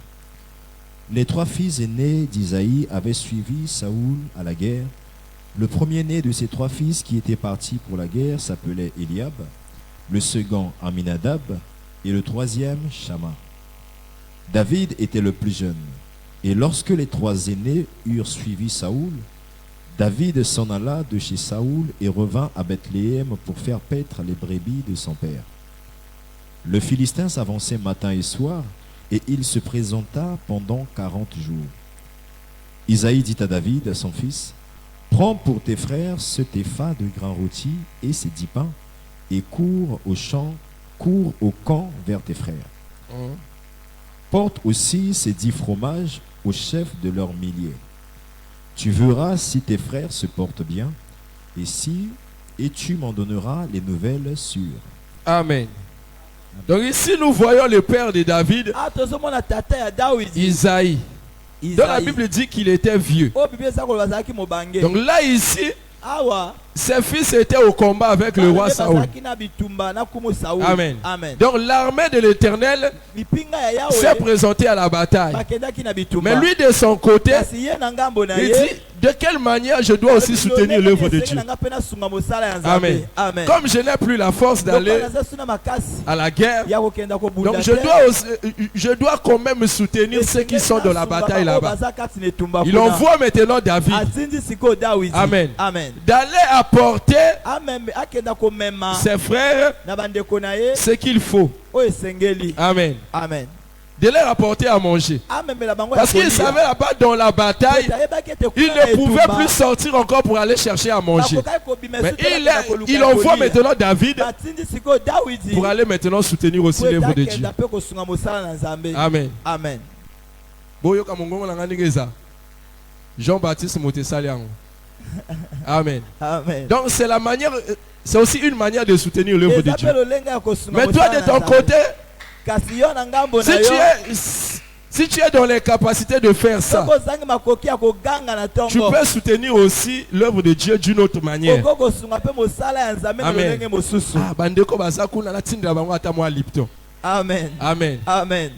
Les 3 fils aînés d'Isaïe avaient suivi Saoul à la guerre. Le premier-né de ces 3 fils qui étaient partis pour la guerre s'appelait Eliab, le second Aminadab et le troisième Shama. David était le plus jeune. Et lorsque les 3 aînés eurent suivi Saoul, David s'en alla de chez Saoul et revint à Bethléem pour faire paître les brebis de son père. Le Philistin s'avançait matin et soir, et il se présenta pendant 40 jours. Isaïe dit à David, son fils, « Prends pour tes frères ce épha de grains rôtis et ces 10 pains, et cours au camp vers tes frères. Porte aussi ces 10 fromages au chef de leurs milliers. Tu verras si tes frères se portent bien, et tu m'en donneras les nouvelles sûres. » Amen. Donc ici nous voyons le père de David, Isaïe. Dans la Bible dit qu'il était vieux. Donc là ici, ses fils étaient au combat avec le roi Saoul. Amen. Donc l'armée de l'Éternel s'est présentée à la bataille. Mais lui de son côté, il dit, de quelle manière je dois aussi soutenir l'œuvre de Dieu? Amen. Comme je n'ai plus la force d'aller à la guerre, donc je dois quand même soutenir ceux qui sont dans la bataille là-bas. Il envoie maintenant David. Amen. D'aller apporter ses frères ce qu'il faut. Amen. Amen. De leur apporter à manger. Parce qu'il savait là-bas dans la bataille, il ne pouvait plus sortir encore pour aller chercher à manger. Mais il envoie maintenant David pour aller maintenant soutenir aussi l'œuvre de Dieu. Amen. Amen. Jean-Baptiste Motesalian. Amen. Amen. Donc c'est la manière, c'est aussi une manière de soutenir l'œuvre de Dieu. Mais toi de ton côté, si tu es dans les capacités de faire ça, tu peux soutenir aussi l'œuvre de Dieu d'une autre manière. Amen. Amen. Amen. Amen.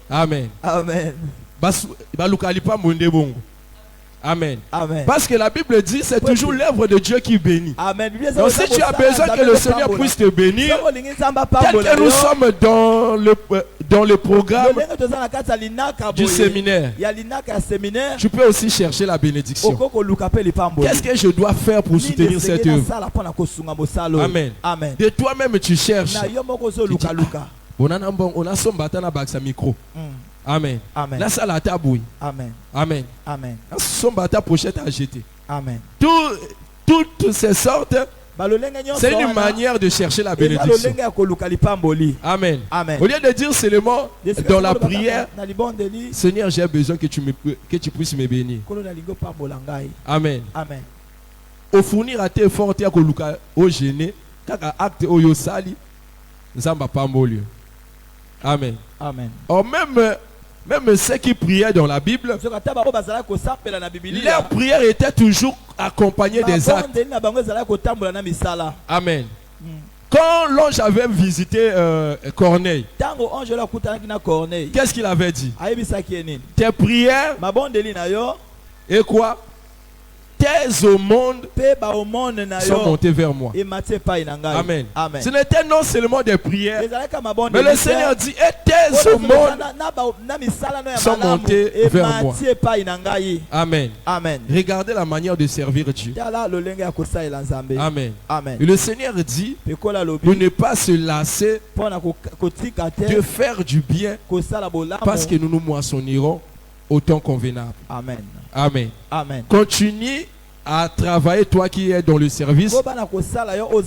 Amen. Amen. Amen. Parce que la Bible dit c'est toujours l'œuvre de Dieu qui bénit. Amen. Donc si tu as besoin que le Seigneur puisse te bénir, tel que nous sommes dans le programme du séminaire, tu peux aussi chercher la bénédiction. Qu'est-ce que je dois faire pour soutenir cette œuvre? Amen. Amen. De toi-même tu cherches. On a son batana baksa micro. Amen. Amen. La salle à tabouille. Amen. Amen. Amen. Son bata pochette à jeter. Amen. Toutes ces sortes, c'est une manière de chercher la bénédiction. Amen. Amen. Au lieu de dire seulement dans la prière, Seigneur, j'ai besoin que tu puisses me bénir. Amen. Amen. Au fournir à tes fortes au gêné, kaka acte au yosali, nzamba pamboli. Amen. Amen. Or même ceux qui priaient dans la Bible, leur prière était toujours accompagnée des actes. Amen. Quand l'ange avait visité Corneille, qu'est-ce qu'il avait dit? Tes prières et quoi? Tes thèses au monde sont montées vers moi. Amen. Ce n'était non seulement des prières, mais le Seigneur dit, et thèses au monde sont montées vers moi. Amen. Regardez la manière de servir Dieu. Amen. Et le Seigneur dit de ne pas se lasser de faire du bien parce que nous nous moissonnerons au temps convenable. Amen. Amen. Amen. Continue à travailler, toi qui es dans le service.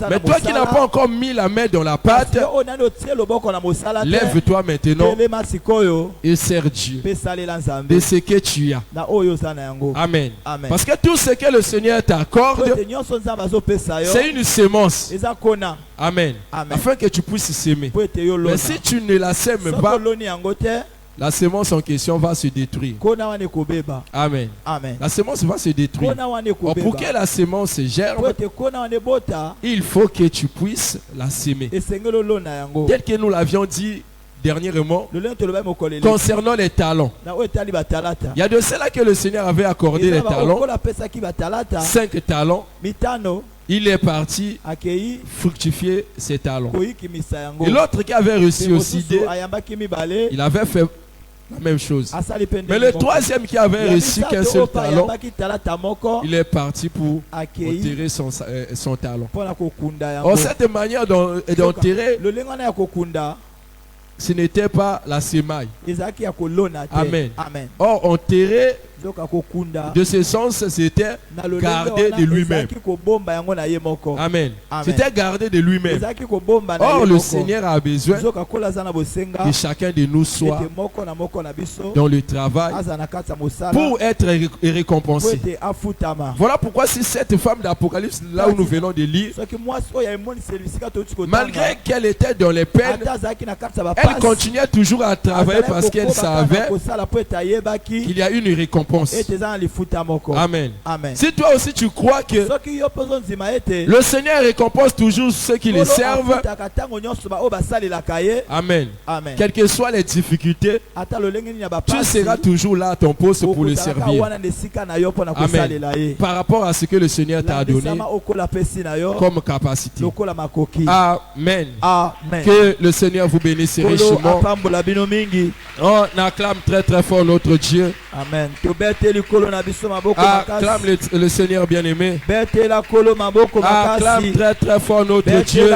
Mais toi qui n'as pas encore mis la main dans la pâte, lève-toi maintenant et sers Dieu de ce que tu as. Amen. Parce que tout ce que le Seigneur t'accorde, c'est une sémence. Amen. Afin que tu puisses s'aimer. Mais si tu ne la sèmes pas, la sémence en question va se détruire. Amen. La sémence va se détruire. Or, pour que la sémence germe, il faut que tu puisses la s'aimer. Tel que nous l'avions dit dernièrement concernant les talents. Il y a de cela que le Seigneur avait accordé les talents. 5 talents. Il est parti fructifier ses talents. Et l'autre qui avait reçu aussi il avait fait la même chose. Mais le troisième qui avait reçu qu'un seul talent, il est parti pour enterrer son talent. Or, cette manière d'enterrer, ce n'était pas la sémaille. Amen. Or, enterrer de ce sens, c'était garder de lui-même. Amen. C'était garder de lui-même. Or, le Seigneur a besoin que chacun de nous soit dans le travail pour être récompensé. Voilà pourquoi si cette femme d'Apocalypse, là où nous venons de lire, malgré qu'elle était dans les peines, elle continuait toujours à travailler parce qu'elle savait qu'il y a une récompense. Amen. Si toi aussi tu crois que le Seigneur récompense toujours ceux qui le servent, Amen. Quelles que soient les difficultés, tu seras toujours là à ton poste pour le servir. Amen. Par rapport à ce que le Seigneur t'a donné comme capacité. Amen. Que le Seigneur vous bénisse richement. On acclame très très fort notre Dieu. Amen. Acclame le Seigneur bien-aimé. Acclame très très fort notre Dieu.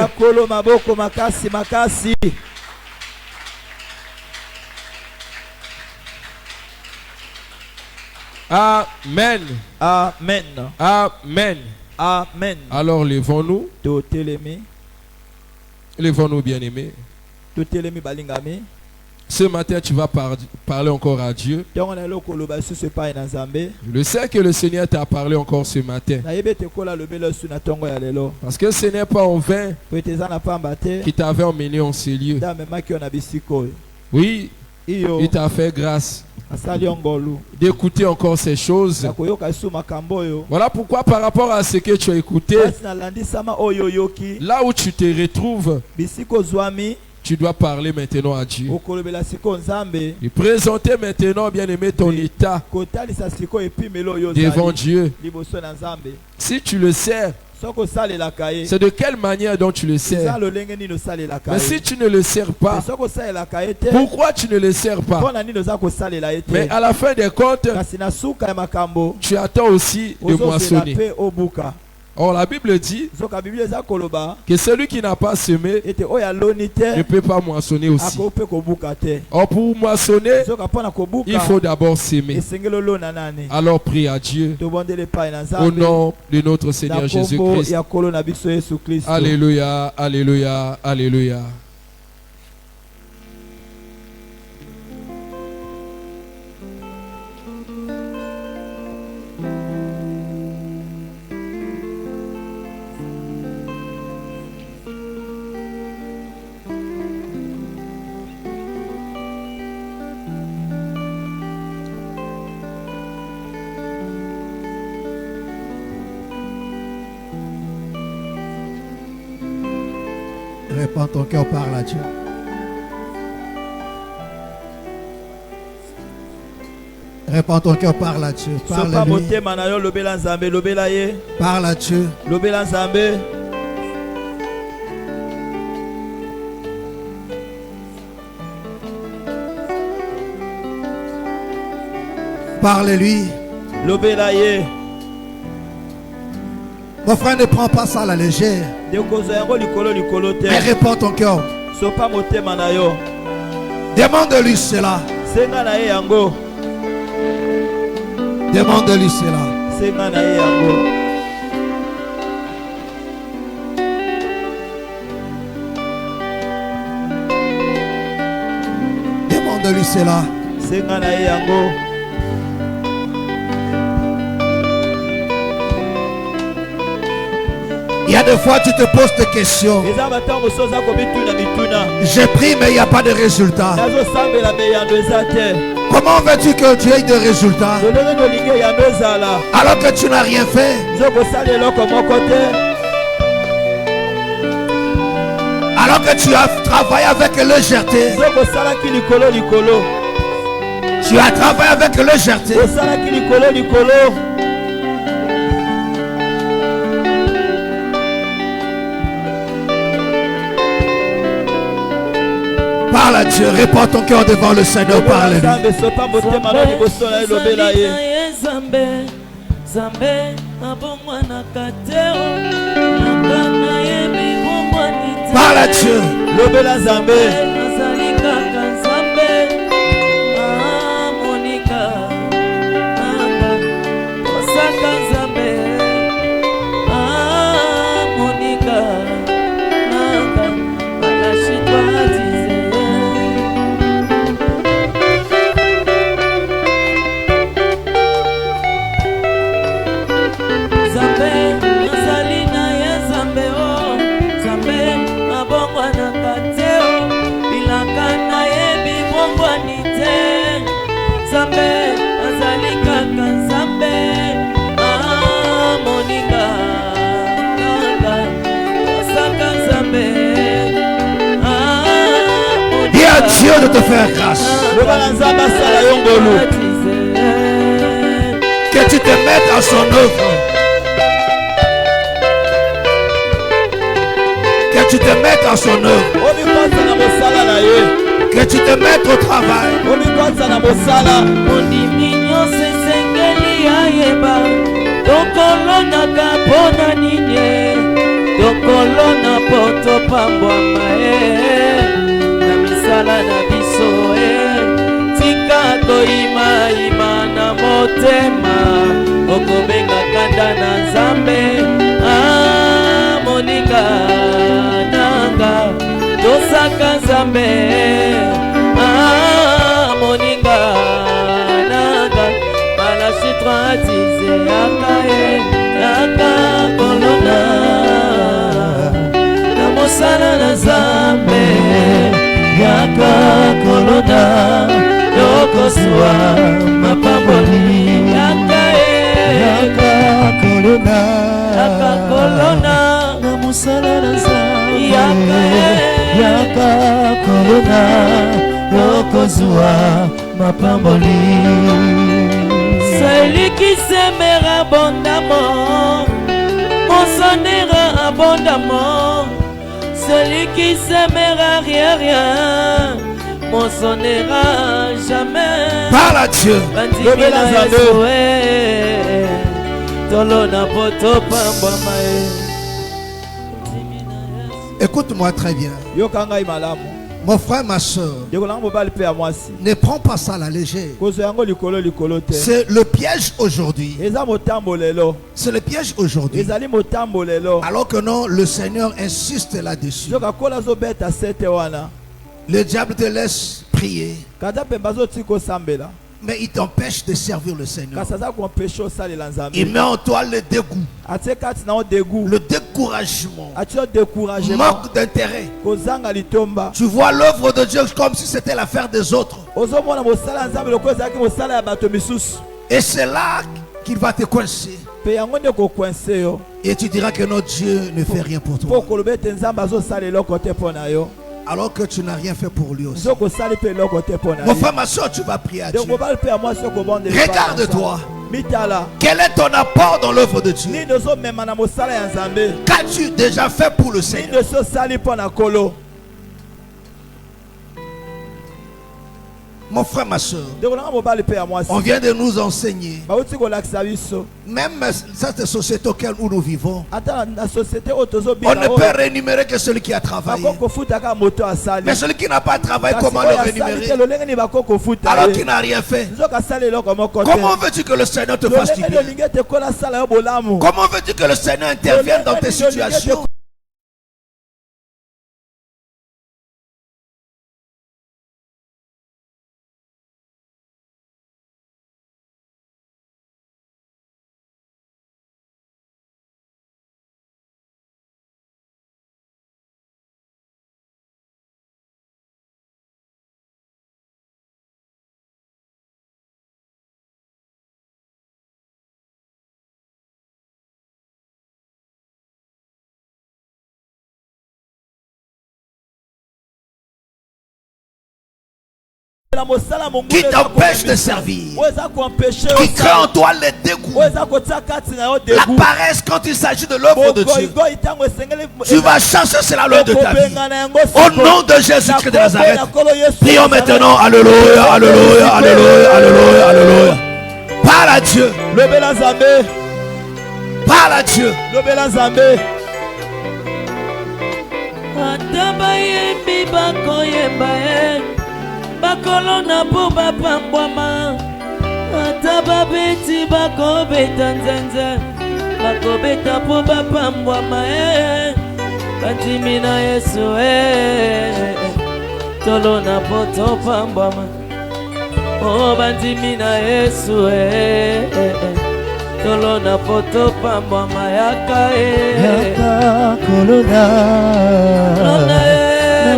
Amen. Amen. Amen. Amen. Alors levons-nous. Levons-nous bien-aimés. Ce matin, tu vas parler encore à Dieu. Je sais que le Seigneur t'a parlé encore ce matin. Parce que ce n'est pas en vain qu'il t'avait emmené en ces lieux. Oui, il t'a fait grâce d'écouter encore ces choses. Voilà pourquoi par rapport à ce que tu as écouté, là où tu te retrouves, tu dois parler maintenant à Dieu. Et présenter maintenant, bien-aimé, ton état devant Dieu. Si tu le sers, c'est de quelle manière dont tu le sers. Mais si tu ne le sers pas, pourquoi tu ne le sers pas? Mais à la fin des comptes, tu attends aussi de moissonner. Or la Bible dit que celui qui n'a pas semé ne peut pas moissonner aussi. Or pour moissonner, il faut d'abord s'aimer. Alors prie à Dieu au nom de notre Seigneur Jésus-Christ. Alléluia, alléluia, alléluia. Répands ton cœur, parle à Dieu. Répands ton cœur, parle à Dieu. Parle à lui. Parle à Dieu. Parle-lui. Mon frère, ne prends pas ça à la légère. Mais réponds ton cœur. Demande-lui cela. Demande-lui cela. Demande-lui cela. Il y a des fois tu te poses des questions. J'ai pris mais il n'y a pas de résultat. Comment veux-tu que tu aies des résultats alors que tu n'as rien fait? Alors que tu as travaillé avec légèreté. Tu as travaillé avec légèreté. Parle à Dieu, répands ton cœur devant le Seigneur, parle-lui. Parle à Dieu. Dieu de te faire grâce. Que tu te mettes à son œuvre. Que tu te mettes à son œuvre. Que tu te mettes au travail. Sala na biso tika koima ima na motema okobenga kanda na Nzambe moninga nanga tosaka Nzambe moninga nanga malashi tratize akaye aka kolona na mosala na Nzambe Yaka kolona yokoswa mapamboli yaka kolona na musala na Nzambe yaka kolona yokoswa mapamboli celui qui s'aimera abondamment monsonnera abondamment. Celui qui s'aimera rien monsonnera jamais. Parle à Dieu. Écoute-moi très bien. Mon frère, ma soeur, ne prends pas ça à la légère. C'est le piège aujourd'hui. C'est le piège aujourd'hui. Alors que non, le Seigneur insiste là-dessus. Le diable te laisse prier, mais il t'empêche de servir le Seigneur. Il met en toi le dégoût, le découragement, manque d'intérêt. Tu vois l'œuvre de Dieu comme si c'était l'affaire des autres. Et c'est là qu'il va te coincer. Et tu diras que notre Dieu ne fait rien pour toi. alors que tu n'as rien fait pour lui aussi. Mon frère, ma soeur, tu vas prier à Dieu. Regarde-toi. Quel est ton apport dans l'œuvre de Dieu? Qu'as-tu déjà fait pour le Seigneur? Mon frère, ma soeur, on vient de nous enseigner, même cette société auquel nous vivons, on ne peut rémunérer que celui qui a travaillé. Mais celui qui n'a pas travaillé, comment le rémunérer alors qu'il n'a rien fait? Comment veux-tu que le Seigneur te fasse du bien? Comment veux-tu que le Seigneur intervienne dans tes situations? Qui t'empêche de servir, qui crée en toi le dégoût, la paresse quand il s'agit de l'œuvre de Dieu, tu vas chercher cela loin de ta vie. Au nom de Jésus-Christ de Nazareth, prions maintenant. Alléluia, alléluia, alléluia, alléluia, alléluia. Parle à Dieu. Parle à Dieu. Bakolona po bapambwama ata babeti bakobeta nzenze bakobeta po bapambwama bandimi na Yesu tolona po topambwama oh bandimi na Yesu tolona po topambwama yaka kolona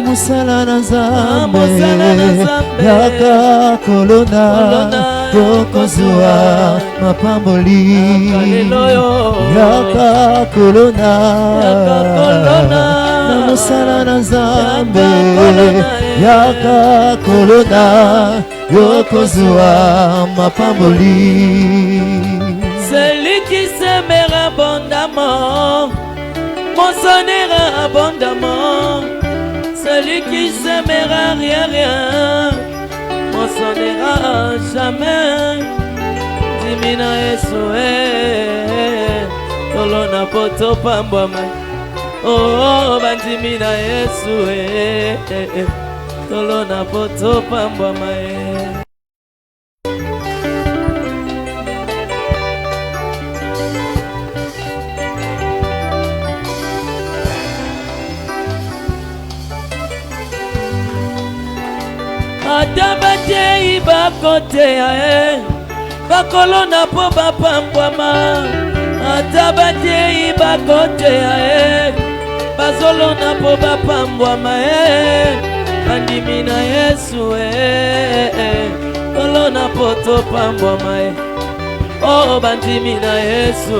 musala na Nzambe yaka kolona tokozwa mapamboli yaka kolona musala na Nzambe yaka kolona yokozwa mapamboli. Celui qui s'aimera abondamment moissonnera abondamment. Celui qui s'aimera rien moissonnera jamais. Dimina Yesu tolona poto pambwama oh bandimina Yesu tolona poto pambwama Atabate bakote bakolona po bapambwama atabate bakote bazolona po bapambwama andimi na Yesu kolona po topambwama oh bandimi na Yesu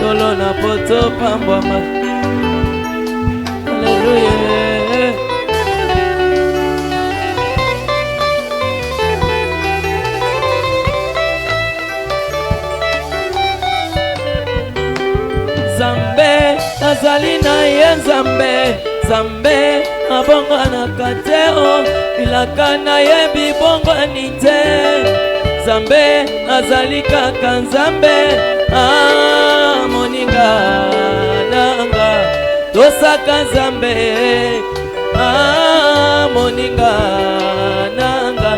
kolona po topambwama. Hallelujah. Zambe azali na ye Zambe abongwana kateo ilaka na ye bibongwani te Zambe azali kaka Nzambe moninga nanga tosaka Nzambe moninga nanga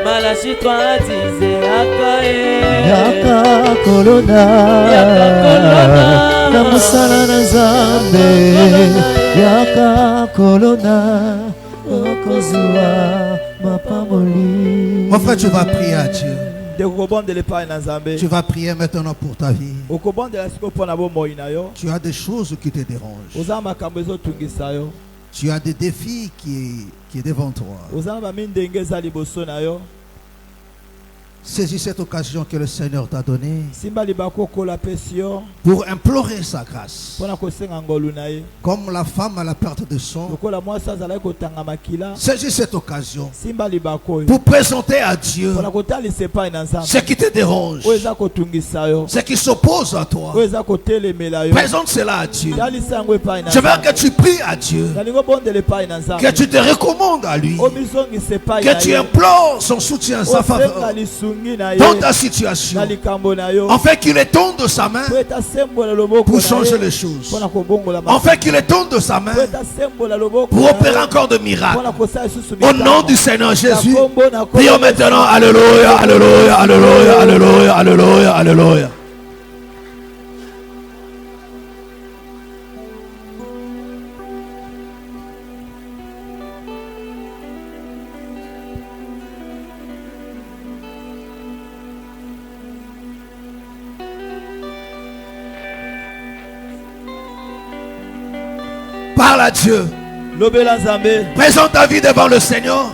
malashi twatize yaka kolona na musala na Nzambe yaka kolona okozwa mapamboli. Mon frère, tu vas prier à Dieu. Tu vas prier maintenant pour ta vie. Tu as des choses qui te dérangent. Tu as des défis qui est devant toi. Saisis cette occasion que le Seigneur t'a donnée pour implorer sa grâce. Comme la femme à la perte de son, saisis cette occasion pour présenter à Dieu ce qui te dérange, ce qui s'oppose à toi. Présente cela à Dieu. Je veux que tu pries à Dieu, que tu te recommandes à lui, que tu implores son soutien, sa faveur dans ta situation, afin qu'il étende sa main pour changer les choses, afin qu'il étende sa main pour opérer encore de miracles. Au nom du Seigneur Jésus, prions maintenant. Alléluia, alléluia, alléluia, alléluia, alléluia, alléluia. Parle à Dieu. Présente ta vie devant le Seigneur.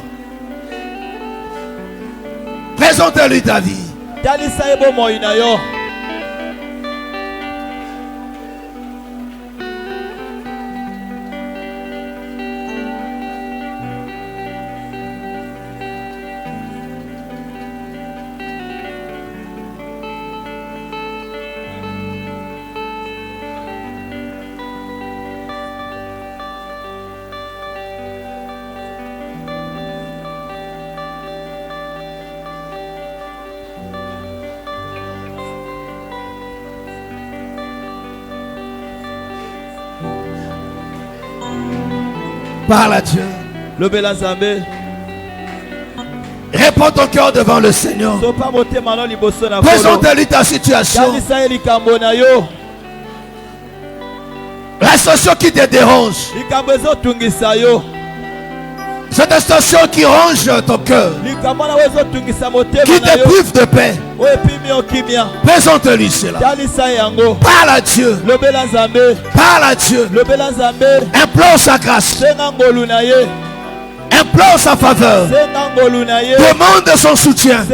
Présente-lui ta vie. Parle à Dieu. Réponds ton cœur devant le Seigneur. Présente-lui ta situation. La situation qui te dérange. Cette station qui ronge ton cœur, qui te prive de paix. Présente-lui cela. Parle à Dieu. Parle à Dieu. Implore sa grâce. Implore sa faveur. Demande son soutien.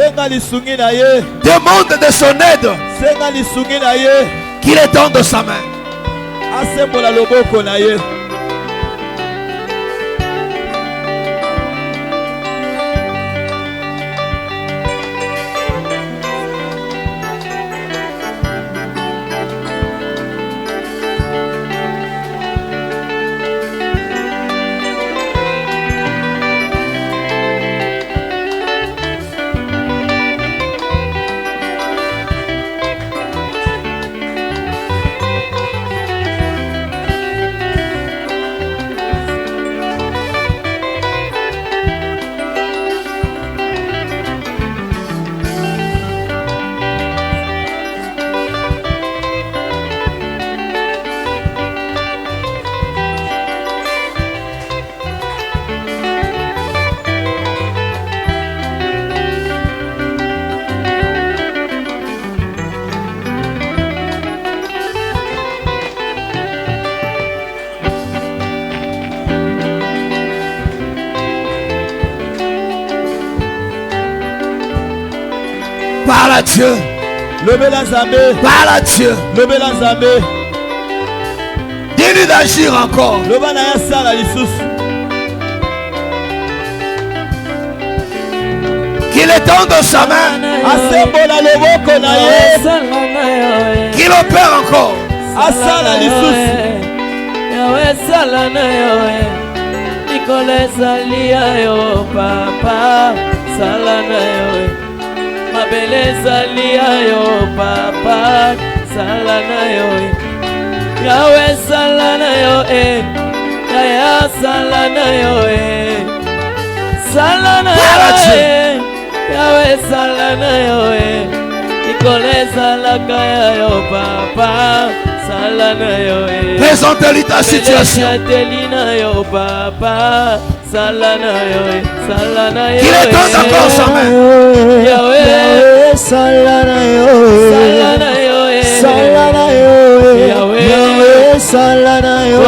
Demande de son aide. Qu'il étende sa main. Parle à Dieu. Parle à Dieu. Dis-lui d'agir encore. Qu'il étende sa main. Qu'il opère encore. Ma beleza lia yo papa salana yo Yahweh salana yo Yahweh salana yo salana yo Yahweh salana yo Nicolesa la kaya yo papa salana yo Présente-lui ta situation. Telina yo papa salana yo salana yo Qu'il étende encore sa main. Yahweh salana yo salana yo salana yo Yahweh salana yo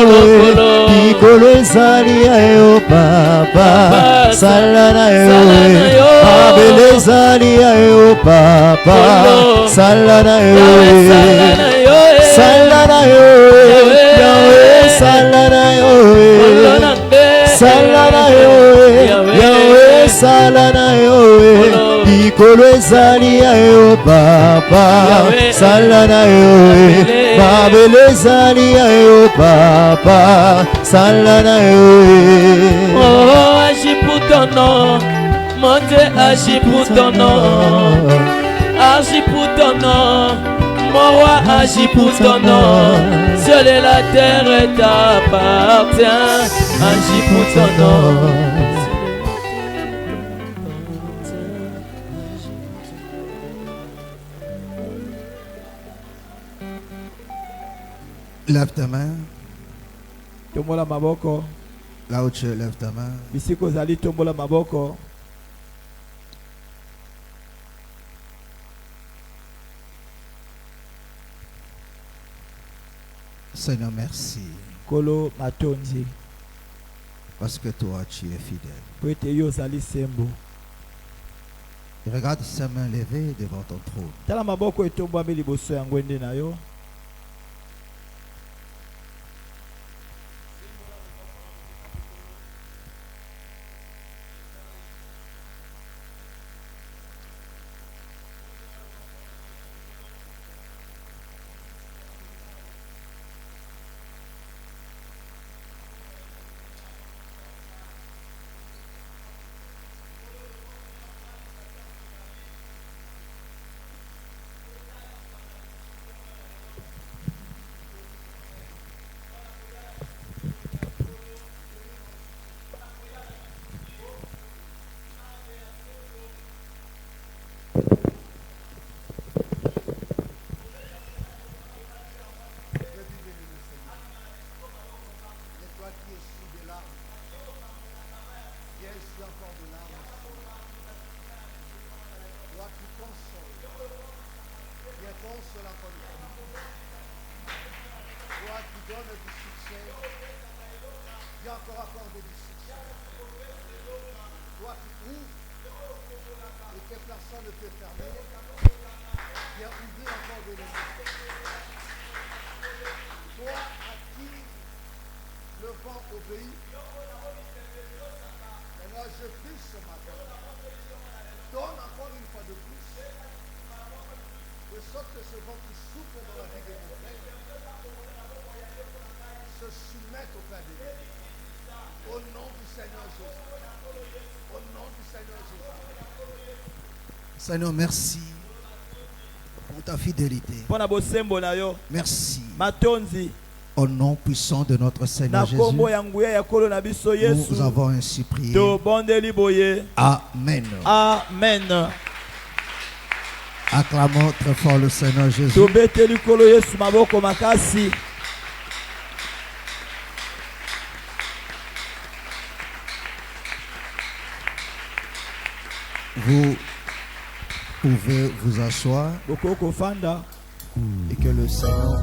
likolo ezali ya yo papa sala na yo mabele ezali ya yo papa sala na yo sala na yo Yahweh sala na yo sala na yo Yahweh sala na yo likolo ezali ya yo papa sala na yo mabele ezali ya yo papa sala na yo agis pour ton nom mon Dieu agis pour ton nom agis pour ton nom mon roi agis pour ton nom seule la terre t'appartient agis pour ton nom. Lève ta main. Tombola maboko. Là où tu lèves ta main. Bisiko zali tombola maboko. Seigneur, merci. Kolo matonzi. Parce que toi, tu es fidèle. Poete yo zali sembo. Regarde sa main levée devant ton trône. Tala maboko etombola liboso ya ngwende na yo. Seigneur, merci pour ta fidélité. Merci. Au nom puissant de notre Seigneur Jésus, nous avons ainsi prié. Amen. Amen. Acclamons très fort le Seigneur Jésus. Vous pouvez vous asseoir et que le Seigneur...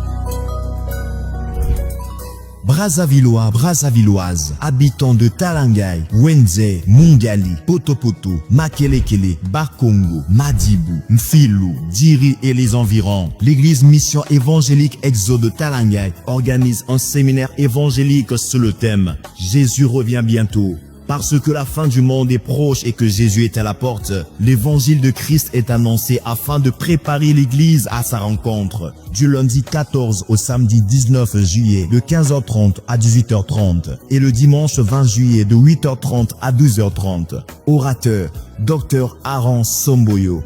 Brazzavillois, Brazzavilloises, habitants de Talangai, Wenze, Mungali, Potopoto, Makelekele, Bakongo, Madibou, Mfilou, Diri et les environs, l'église Mission évangélique Exode de Talangai organise un séminaire évangélique sur le thème « Jésus revient bientôt ». Parce que la fin du monde est proche et que Jésus est à la porte, l'évangile de Christ est annoncé afin de préparer l'église à sa rencontre. Du lundi 14 au samedi 19 juillet de 15h30 à 18h30 et le dimanche 20 juillet de 8h30 à 12h30. Orateur, Dr Aaron Somboyo.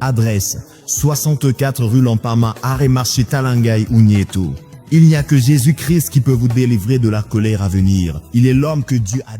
Adresse, 64 rue Lampama, arrêt marché Talangai, Ounieto. Il n'y a que Jésus-Christ qui peut vous délivrer de la colère à venir. Il est l'homme que Dieu a